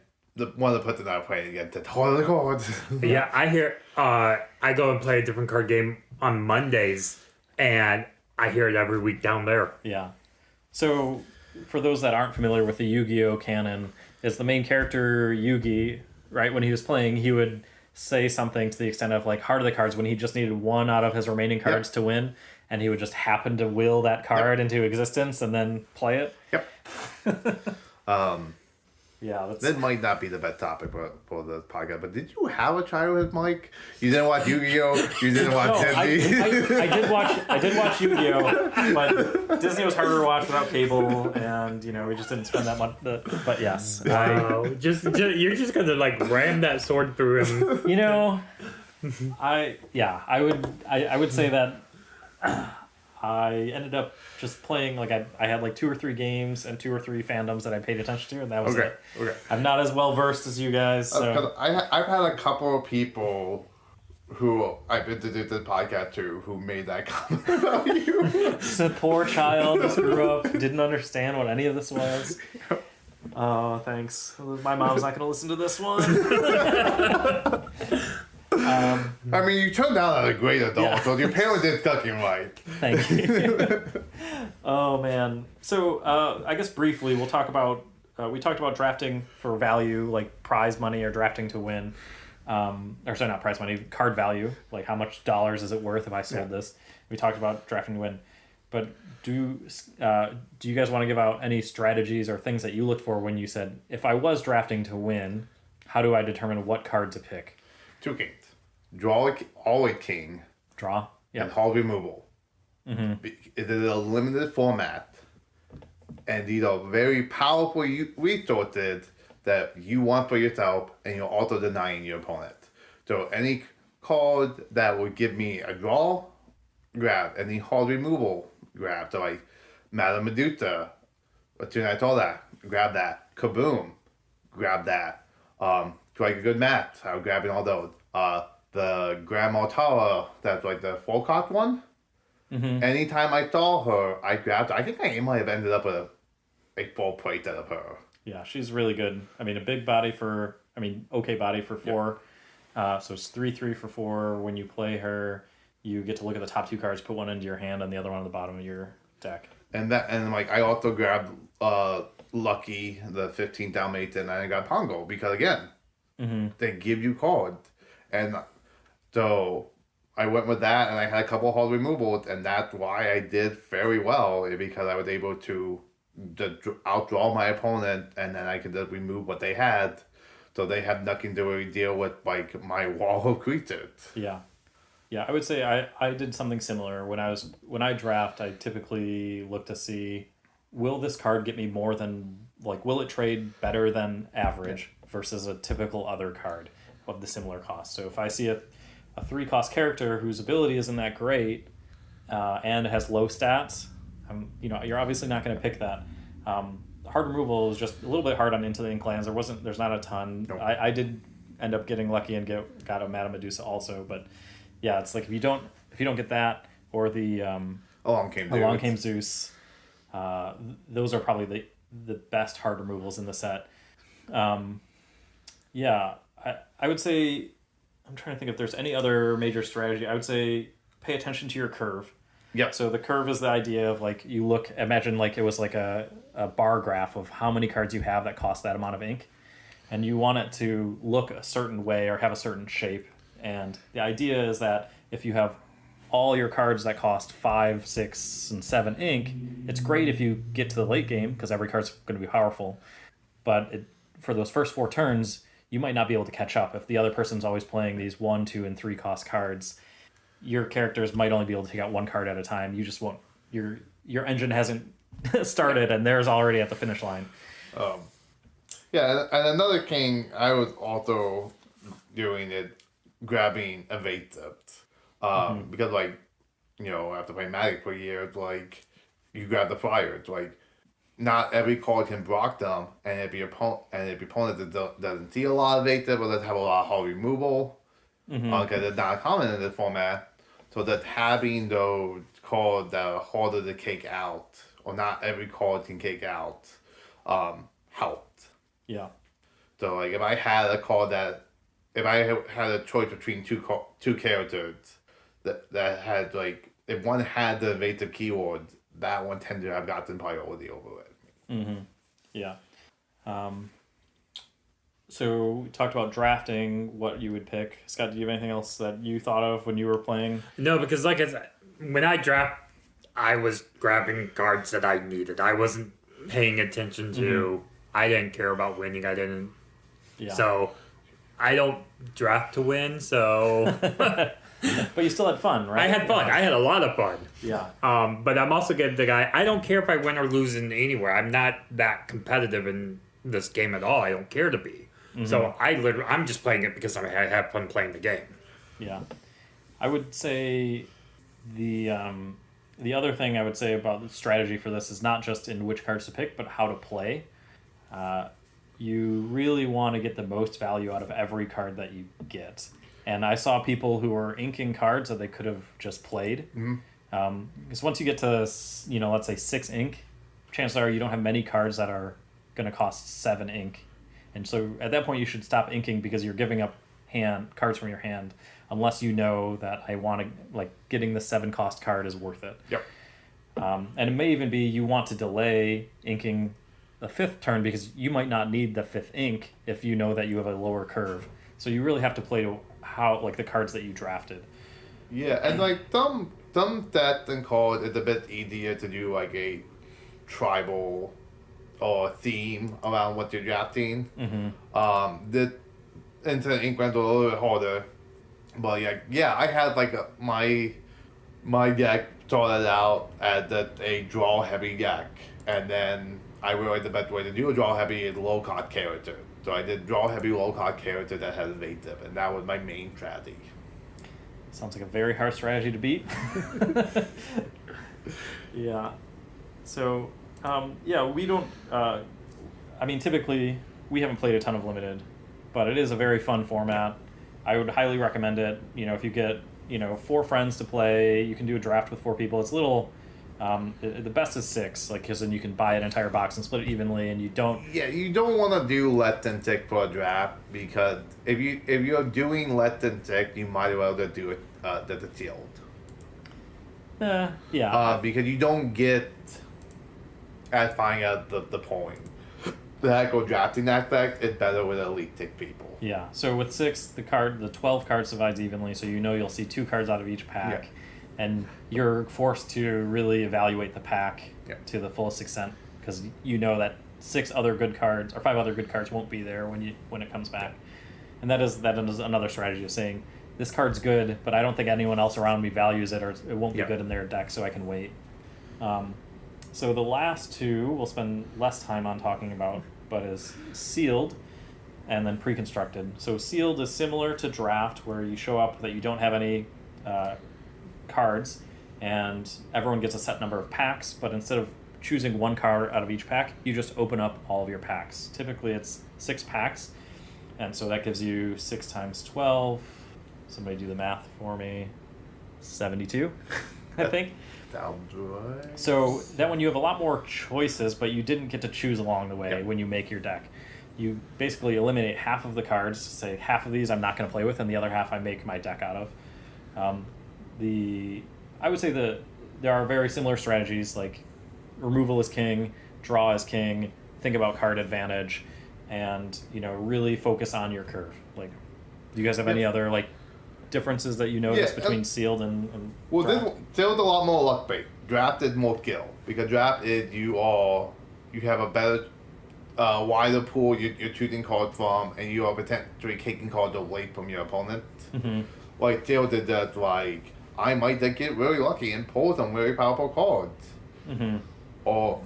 one of the person I was playing against said, "Hold the cards." Yeah, I hear. I go and play a different card game on Mondays, and I hear it every week down there. Yeah. So for those that aren't familiar with the Yu-Gi-Oh canon, is the main character Yugi, right? When he was playing, he would say something to the extent of like heart of the cards when he just needed one out of his remaining cards to win, and he would just happen to will that card into existence and then play it. Yep. Yeah, that might not be the best topic for the podcast, but did you have a childhood, Mike? You didn't watch Yu-Gi-Oh! You didn't watch Disney? I did watch Yu-Gi-Oh! But Disney was harder to watch without cable, and we just didn't spend that much. But yes, you're just gonna like ram that sword through him. I would say that I ended up just playing, like, I had like 2 or 3 games and 2 or 3 fandoms that I paid attention to, and that was it. Okay. I'm not as well versed as you guys, so. I've had a couple of people who I've introduced to the podcast to, who made that comment about you. It's a poor child who grew up, didn't understand what any of this was. Oh, thanks. My mom's not going to listen to this one. I mean, you turned out as a great adult, Yeah. so your parents did fucking right. Thank you. Oh, man. So, I guess briefly, we'll talk about... we talked about drafting for value, like prize money or drafting to win. Or sorry, not prize money, card value. Like how much dollars is it worth if I sold this? We talked about drafting to win. But do you guys want to give out any strategies or things that you looked for when you said, if I was drafting to win, how do I determine what card to pick? 2 kings. Draw all a king. Draw? And hard removal. Mm-hmm. It is a limited format. And these are very powerful resources that you want for yourself, and you're also denying your opponent. So any card that would give me a draw, grab. Any hard removal, grab. So like Madame Medusa, as soon as I saw that, grab that. Kaboom, grab that. Strike a good match, I was grabbing all those. The Grand Altara, that's like the 4-cost one. Mm-hmm. Anytime I saw her, I grabbed her. I think I might have ended up with a full plate out of her. Yeah, she's really good. I mean, okay body for 4. So it's 3/3 for 4. When you play her, you get to look at the top 2 cards, put one into your hand, and the other one on the bottom of your deck. And I also grabbed Lucky, the 15 Dalmatian, and I got Pongo because again, they give you cards, and so I went with that, and I had a couple of hard removals, and that's why I did very well, because I was able to outdraw my opponent, and then I could just remove what they had, so they had nothing to really deal with, like my wall of creatures. Yeah, I would say I did something similar. When I draft, I typically look to see, will this card get me more than, like, will it trade better than average versus a typical other card of the similar cost. So if I see a 3-cost character whose ability isn't that great and has low stats, you're obviously not going to pick that. Hard removal is just a little bit hard on Into the Inklands. There's not a ton. Nope. I did end up getting lucky and got a Madame Medusa also, but yeah, it's like if you don't get that, or the Along Came Zeus, those are probably the best hard removals in the set. I would say, I'm trying to think if there's any other major strategy. I would say pay attention to your curve. Yeah. So the curve is the idea of, like, imagine like it was like a bar graph of how many cards you have that cost that amount of ink. And you want it to look a certain way or have a certain shape. And the idea is that if you have all your cards that cost 5, 6, and 7 ink, it's great if you get to the late game because every card's going to be powerful. But for those first 4 turns, you might not be able to catch up. If the other person's always playing these 1, 2, and 3 cost cards, your characters might only be able to take out 1 card at a time. You just won't. Your engine hasn't started, and theirs already at the finish line. Yeah, and another king, I was also doing it, grabbing evasive. Because, like, after playing Magic for years, like, you grab the Flyer. It's like, not every card can block them, and if your opponent doesn't see a lot of evasive or doesn't have a lot of hard removal, because it's not common in this format, so that having those cards that are harder to kick out, or not every card can kick out, helped. Yeah. So, like, if I had a choice between two characters that had, like, if one had the evasive keyword, that one tended to have gotten priority over it. Mm-hmm. Yeah. So we talked about drafting, what you would pick. Scott, do you have anything else that you thought of when you were playing? No, because like I said, when I draft, I was grabbing cards that I needed. I wasn't paying attention to. I didn't care about winning. I didn't. Yeah. So I don't draft to win. So. But you still had fun, right? I had fun. I had a lot of fun. Yeah. But I'm also getting the guy. I don't care if I win or lose in anywhere. I'm not that competitive in this game at all. I don't care to be. Mm-hmm. So I'm just playing it because I have fun playing the game. Yeah. I would say the other thing I would say about the strategy for this is not just in which cards to pick, but how to play. You really want to get the most value out of every card that you get. And I saw people who were inking cards that they could have just played. Because once you get to, let's say 6 ink, chances are you don't have many cards that are going to cost 7 ink. And so at that point you should stop inking because you're giving up cards from your hand unless you know that I want to, like, getting the 7 cost card is worth it. Yep. And it may even be you want to delay inking the 5th turn because you might not need the 5th ink if you know that you have a lower curve. So you really have to play to the cards that you drafted. Yeah, and like some sets and cards, it's a bit easier to do like a tribal or theme around what you're drafting. The Instant Ink ones were a little bit harder, but I had like my deck started out as a draw heavy deck, and then I realized the best way to do a draw heavy is low card character. So I did draw heavy low card character that had evasive, and that was my main strategy. Sounds like a very hard strategy to beat. Yeah. So, we don't. Typically, we haven't played a ton of Limited, but it is a very fun format. I would highly recommend it. If you get 4 friends to play, you can do a draft with 4 people. It's a little. The best is 6, because then you can buy an entire box and split it evenly, and you don't. Yeah, you don't want to do less than 6 for a draft because if you're doing less than 6, you might as well just do it the sealed. Yeah. Because you don't get at finding out the point. The actual drafting aspect is better with at least 6 people. Yeah. So with 6, the 12 cards divides evenly, so you'll see 2 cards out of each pack. Yeah. And you're forced to really evaluate the pack to the fullest extent because you know that 5 other good cards won't be there when it comes back. And that is another strategy of saying this card's good, but I don't think anyone else around me values it, or it won't be good in their deck, so I can wait. So the last 2 we'll spend less time on talking about, but is sealed and then preconstructed. So sealed is similar to draft, where you show up that you don't have any cards, and everyone gets a set number of packs, but instead of choosing 1 card out of each pack, you just open up all of your packs. Typically it's 6 packs, and so that gives you 6 times 12. Somebody do the math for me. 72, I think. Sounds right. So that one you have a lot more choices, but you didn't get to choose along the way when you make your deck. You basically eliminate half of the cards, say half of these I'm not going to play with, and the other half I make my deck out of. I would say there are very similar strategies, like removal is king, draw is king, think about card advantage, and really focus on your curve. Like, do you guys have any other differences that you notice between sealed and well, draft? this sealed a lot more luck based. Draft is more skill because draft is you have a better wider pool you're choosing cards from, and you are potentially taking cards away from your opponent. Like sealed is that I might get really lucky and pull some very powerful cards. Or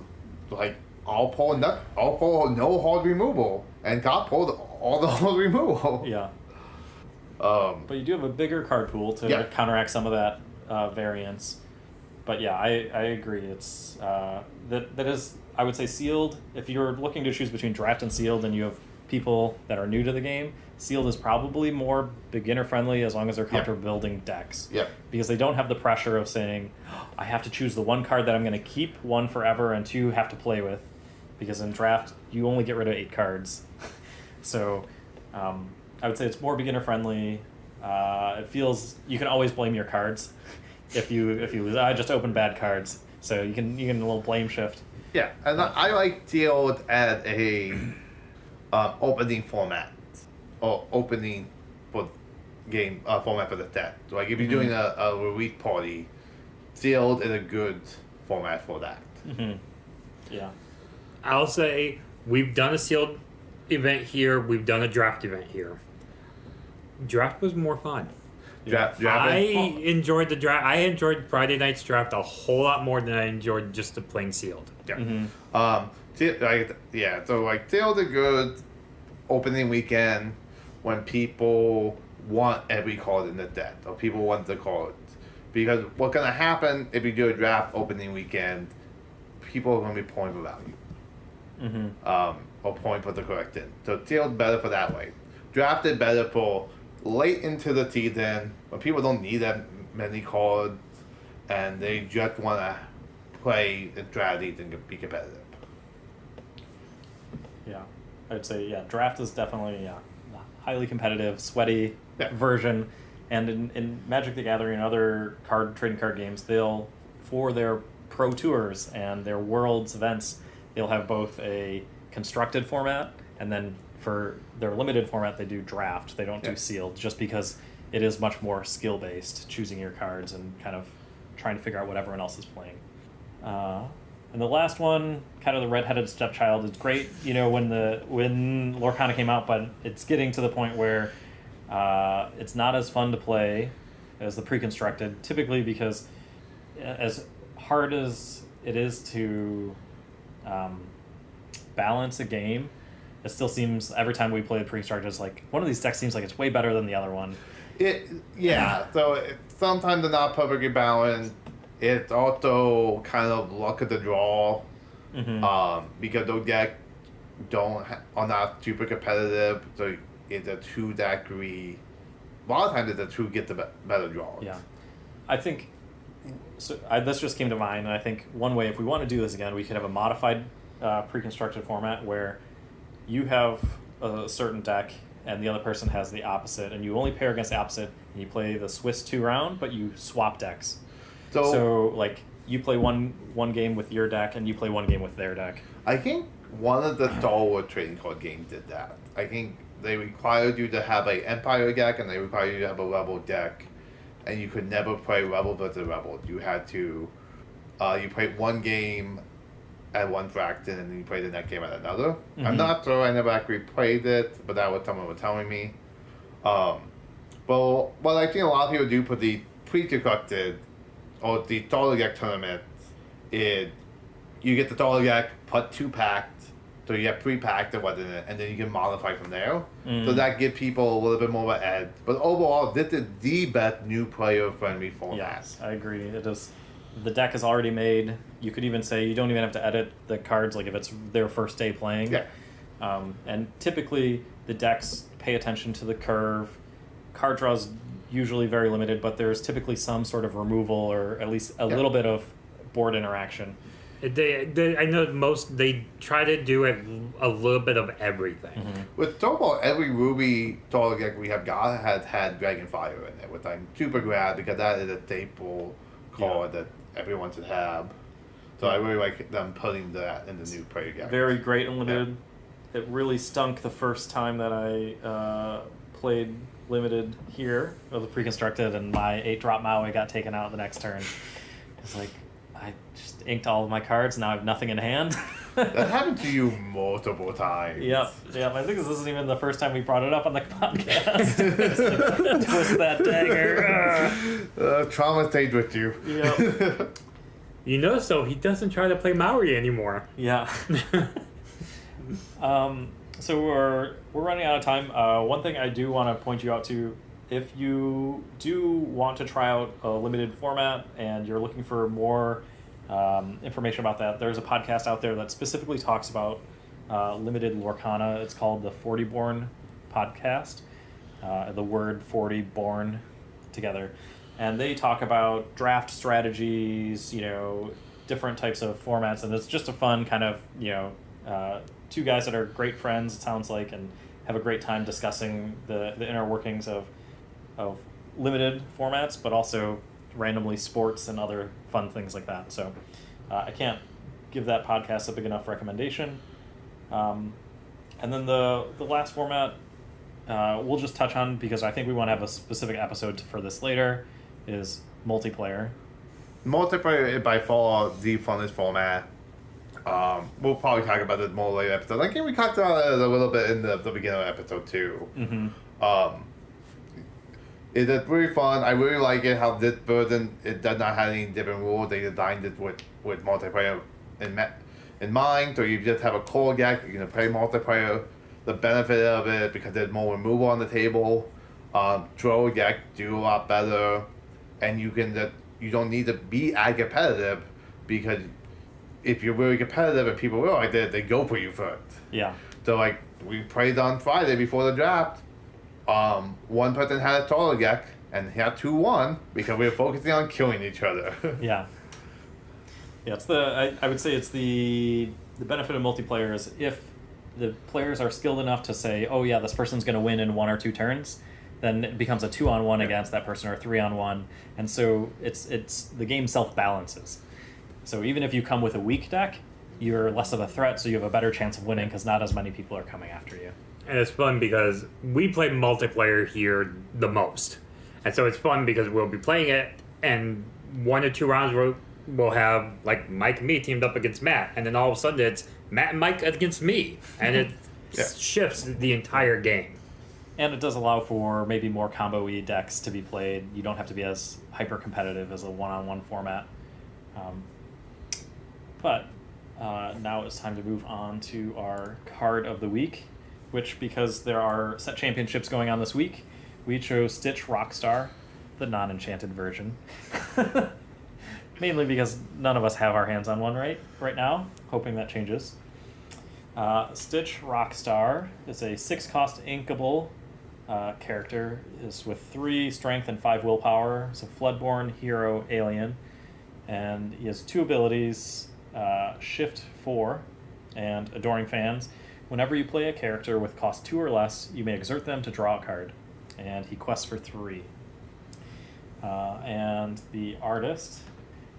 I'll pull no hard removal and got pulled all the hard removal. Yeah. But you do have a bigger card pool to counteract some of that variance. But yeah, I agree. It's that is, I would say, sealed. If you're looking to choose between draft and sealed, and you have people that are new to the game, sealed is probably more beginner friendly as long as they're comfortable building decks. Yeah. Because they don't have the pressure of saying, I have to choose the 1 card that I'm going to keep, 1 forever, and 2 have to play with. Because in draft, you only get rid of 8 cards. So I would say it's more beginner friendly. It feels you can always blame your cards if you lose. I just opened bad cards, so you can a little blame shift. Yeah, and I like sealed as a opening format or opening for game format for the set. So if you're doing a release party, sealed is a good format for that. Yeah. I'll say we've done a sealed event here. We've done a draft event here. Draft was more fun. I enjoyed the draft. I enjoyed Friday night's draft a whole lot more than I enjoyed just the plain sealed. Yeah. So sealed is good opening weekend when people want every card in the deck, or people want the cards. Because what's gonna happen if you do a draft opening weekend, people are gonna be pulling for value. Or pulling for the correct in. So sealed better for that way. Drafted better for late into the season when people don't need that many cards and they just want to play the strategies and be competitive. Yeah, I'd say draft is definitely highly competitive, sweaty Yeah. version, and in Magic the Gathering and other trading card games, they'll for their pro tours and their worlds events, they'll have both a constructed format and then for their limited format they do draft. They don't do sealed just because it is much more skill based, choosing your cards and kind of trying to figure out what everyone else is playing. And the last one, kind of the redheaded stepchild, is great. When Lorcana came out, but it's getting to the point where it's not as fun to play as the Preconstructed. Typically, because as hard as it is to balance a game, it still seems every time we play the Preconstructed, it's like one of these decks seems like it's way better than the other one. Sometimes they're not perfectly balanced. It's also kind of luck of the draw, because those decks are not super competitive. So it's a two that agree. A lot of times it's a two get the better draw. Yeah, I think. So this just came to mind, and I think one way, if we want to do this again, we could have a modified Preconstructed format where you have a certain deck and the other person has the opposite, and you only pair against the opposite, and you play the Swiss 2-round, but you swap decks. So like you play one game with your deck and you play one game with their deck. I think one of the Star Wars trading card games did that. I think they required you to have an Empire deck and they required you to have a Rebel deck, and you could never play Rebel versus Rebel. You had to you played one game at one faction and then you played the next game at another. Mm-hmm. I'm not sure, I never actually played it, but that was someone was telling me. But I think a lot of people do put the Preconstructed or the Starter Deck tournament, you get the Starter Deck, put 2 packed, so you get 3 packed or what's in it, and then you can modify from there. So that gives people a little bit more of an edge. But overall, this is the best new player-friendly format. Yes, I agree. It is. The deck is already made. You could even say you don't even have to edit the cards, like if it's their first day playing. Yeah. And typically, the decks pay attention to the curve. Card draws usually very limited, but there's typically some sort of removal or at least a little bit of board interaction. I know they try to do it a little bit of everything. Mm-hmm. With Snowball, every Ruby Starter Deck we have got has had Dragonfire in it, which I'm super glad because that is a staple card that everyone should have. So I really like them putting that in the new player deck. Very great and limited. Yeah. It really stunk the first time that I played limited here of the Preconstructed, and my 8-drop Maui got taken out the next turn. It's like I just inked all of my cards. Now I have nothing in hand. That happened to you multiple times. Yep. I think this isn't even the first time we brought it up on the podcast. Like, twist that dagger. Trauma stayed with you. Yep. So he doesn't try to play Maori anymore. Yeah. So we're running out of time. One thing I do want to point you out to, if you do want to try out a limited format and you're looking for more information about that, there's a podcast out there that specifically talks about limited Lorcana. It's called the 40 Born podcast. The word 40 born together. And they talk about draft strategies, different types of formats, and it's just a fun kind of, 2 guys that are great friends, it sounds like, and have a great time discussing the inner workings of limited formats, but also randomly sports and other fun things like that. So I can't give that podcast a big enough recommendation. And then the last format we'll just touch on, because I think we want to have a specific episode for this later, is multiplayer. Multiplayer is by far the funnest format. We'll probably talk about it more later episode. I think we talked about it a little bit in the beginning of episode 2. Mm-hmm. It is really fun. I really like it how this version, it does not have any different rules. They designed it with multiplayer in mind. So you just have a core deck, you're going to play multiplayer. The benefit of it, because there's more removal on the table, draw deck do a lot better, and you don't need to be as competitive, because if you're really competitive and people realize it, they go for you first. Yeah. So we played on Friday before the draft. one person had a taller deck, and he had 2-1 because we were focusing on killing each other. Yeah. Yeah, it's I would say it's the benefit of multiplayer is if the players are skilled enough to say, oh yeah, this person's going to win in 1 or 2 turns, then it becomes a 2-on-1 against that person or a 3-on-1, and so it's the game self-balances. So even if you come with a weak deck, you're less of a threat, so you have a better chance of winning because not as many people are coming after you. And it's fun because we play multiplayer here the most. And so it's fun because we'll be playing it, and 1 or 2 rounds we'll have, like, Mike and me teamed up against Matt, and then all of a sudden it's Matt and Mike against me, and it shifts the entire game. And it does allow for maybe more combo-y decks to be played. You don't have to be as hyper-competitive as a one-on-one format. But now it's time to move on to our card of the week, which, because there are set championships going on this week, we chose Stitch Rockstar, the non-enchanted version. Mainly because none of us have our hands on one right now, hoping that changes. Stitch Rockstar is a 6-cost inkable character, is with 3 strength and 5 willpower. It's a Floodborn hero alien, and he has 2 abilities, Shift 4 and Adoring Fans. Whenever you play a character with cost 2 or less, you may exert them to draw a card, and he quests for 3. And the artist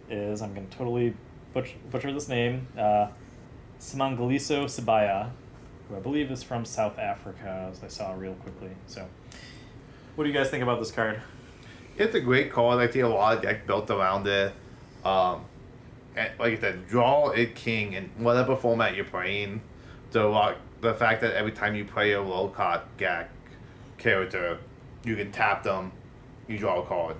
is, I'm going to totally butcher this name, Simangaliso Sibaya, who I believe is from South Africa, as I saw real quickly. So, what do you guys think about this card? It's a great card. I see a lot of decks built around it. And like I said, draw a king in whatever format you're playing. So the fact that every time you play a low-cost deck character, you can tap them, you draw a card.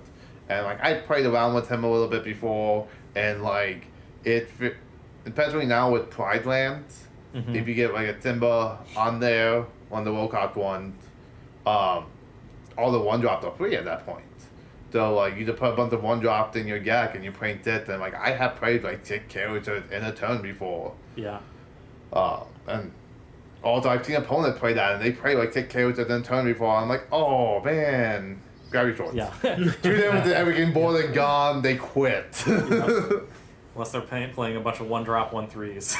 And like I played around with him a little bit before, and like especially now with Pride Lands, if you get like a Timber on there on the low-cost one, all the 1-drops are free at that point. So like you just put a bunch of 1-drops in your deck and you print it, and like I have played like 6 characters in a turn before. Yeah. And also I've seen opponents play that, and they play like 6 characters in a turn before. I'm like, oh man, grab your shorts. Yeah. Shoot them with everything board and gone, they quit. Unless they're playing a bunch of 1-drop 1/3s.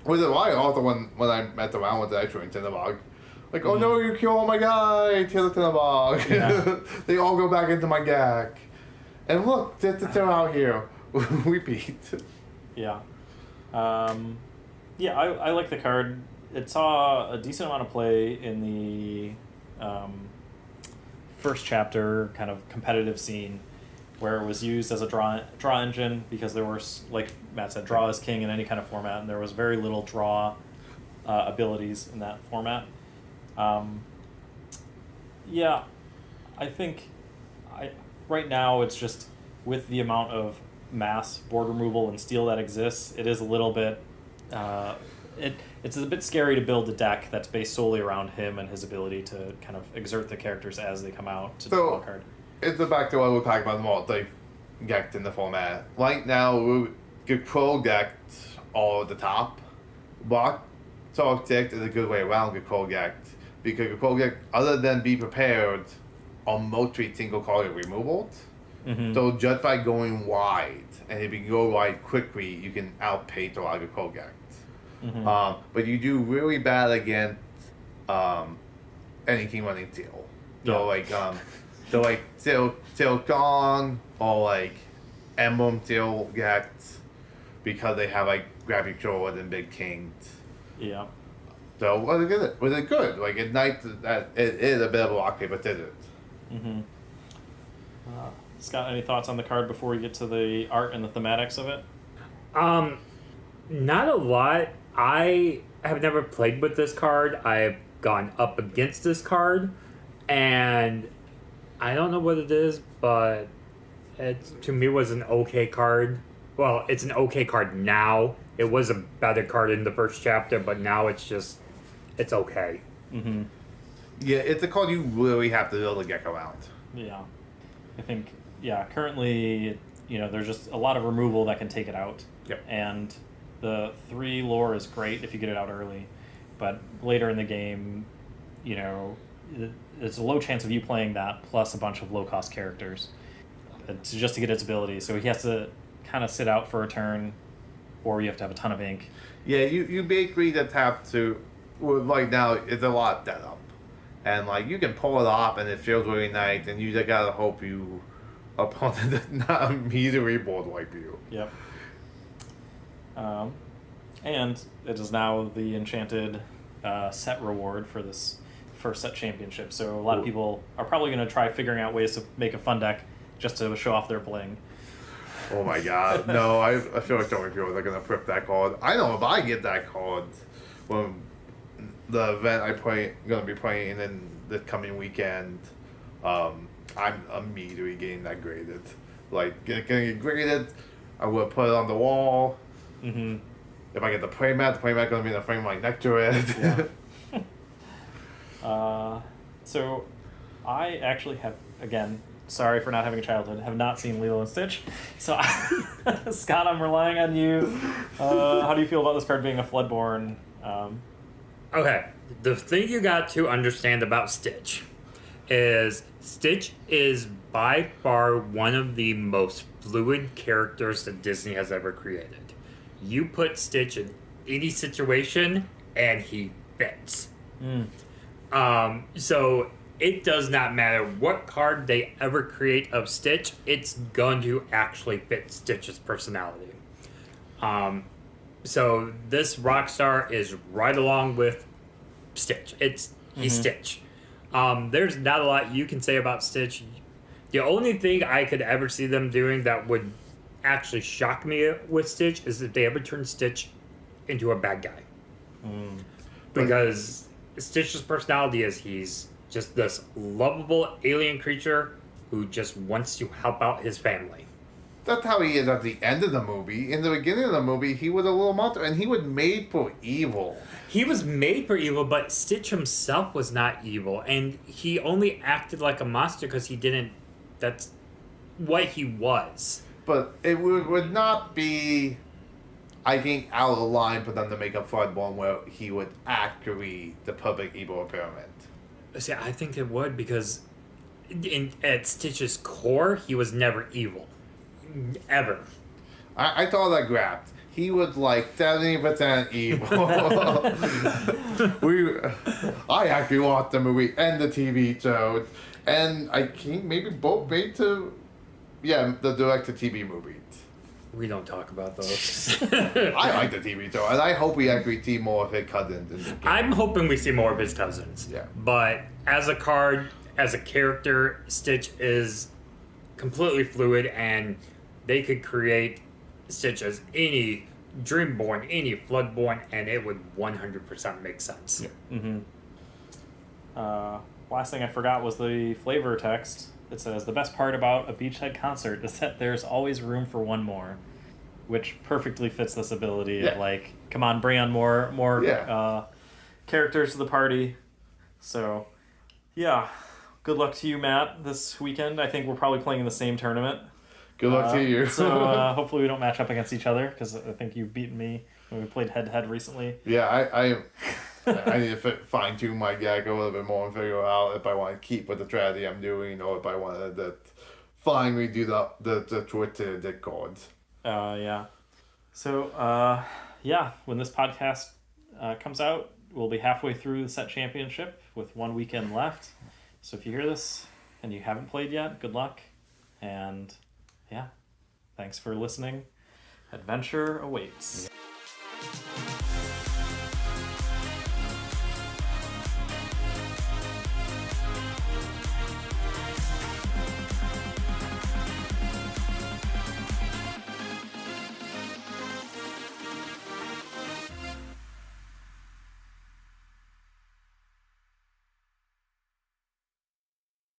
Was it why also when I met around with the extra in Tinderbog? Like, oh no, you kill my guy, Taylor Tinderbog. Yeah. They all go back into my deck. And look, they're out here. We beat. Yeah. Yeah, I like the card. It saw a decent amount of play in the first chapter kind of competitive scene, where it was used as a draw engine because there were, like Matt said, draw as king in any kind of format, and there was very little draw abilities in that format. Yeah, I think right now it's just with the amount of mass board removal and steel that exists, it is a little bit it's a bit scary to build a deck that's based solely around him and his ability to kind of exert the characters as they come out to draw a card. It's back to what we're talking about more, like decked in the format. Right now, we control decked all at the top. Block talk decked is a good way around control decked, because control decked, other than be prepared, are mostly single card removal. So just by going wide, and if you go wide quickly, you can outpace a lot of control decked. But you do really bad against anything running steel. So like Steel Gong or like Emblem Steel Gets, because they have like Gravity Sword and Big Kings. Yeah. So was it good? Like at night, that it is a bit of a rock paper scissors. Scott, any thoughts on the card before we get to the art and the thematics of it? Not a lot. I have never played with this card. I've gone up against this card, and I don't know what it is, but it to me was an okay card. Well, it's an okay card now. It was a better card in the first chapter, but now it's okay. Yeah, it's a card you really have to build a deck around. Yeah. I think, currently, there's just a lot of removal that can take it out. Yep. And the 3 lore is great if you get it out early, but later in the game, you know, it's a low chance of you playing that plus a bunch of low cost characters just to get its ability. So he has to kind of sit out for a turn, or you have to have a ton of ink. Yeah, you basically just have to. Well, like now, it's a lot of setup, and like you can pull it off, and it feels really nice, and you just gotta hope you opponent does not immediately board wipe you. Yep. And it is now the enchanted set reward for this first set championship. So a lot of people are probably going to try figuring out ways to make a fun deck just to show off their bling. Oh my god, no! I feel like so many people are gonna flip that card. I know if I get that card when the event gonna be playing in this coming weekend, I'm immediately getting that graded. Like getting it graded, I will put it on the wall. Mm-hmm. If I get the playmat gonna be in the frame right next to it. Yeah. So I actually have, again, sorry for not having a childhood, have not seen Lilo and Stitch. So Scott, I'm relying on you. How do you feel about this card being a Floodborn? Okay, the thing you got to understand about Stitch is by far one of the most fluid characters that Disney has ever created. You put Stitch in any situation and he fits. So it does not matter what card they ever create of Stitch, it's going to actually fit Stitch's personality. So this Rockstar is right along with Stitch. He's Stitch. There's not a lot you can say about Stitch. The only thing I could ever see them doing that would actually shock me with Stitch is if they ever turn Stitch into a bad guy. Because Stitch's personality is he's just this lovable alien creature who just wants to help out his family. That's how he is at the end of the movie. In the beginning of the movie, he was a little monster, and he was made for evil. He was made for evil, but Stitch himself was not evil, and he only acted like a monster because he didn't. That's what he was. But it would not be, I think, out of line for them to make a Floodborn where he would actually the public evil experiment. See, I think it would because at Stitch's core, he was never evil. Ever. I thought that grabbed. He was like 70% evil. I actually watched the movie and the TV show, and I think maybe both made the direct-to-TV movies. We don't talk about those. I like the TV show, and I hope we actually see more of his cousins in the game. I'm hoping we see more of his cousins. Yeah. But as a card, as a character, Stitch is completely fluid, and they could create Stitch as any Dreamborn, any Floodborn, and it would 100% make sense. Yeah. Last thing I forgot was the flavor text. It says, the best part about a Beachhead concert is that there's always room for one more, which perfectly fits this ability of like, come on, bring on more characters to the party. So, yeah. Good luck to you, Matt, this weekend. I think we're probably playing in the same tournament. Good luck to you. So hopefully we don't match up against each other, because I think you've beaten me when we played head-to-head recently. Yeah, I need to fine-tune my gag a little bit more and figure out if I want to keep with the strategy I'm doing or if I want to finally do the Twitter cards. Yeah. So, when this podcast comes out, we'll be halfway through the set championship with 1 weekend left. So if you hear this and you haven't played yet, good luck. And, thanks for listening. Adventure awaits.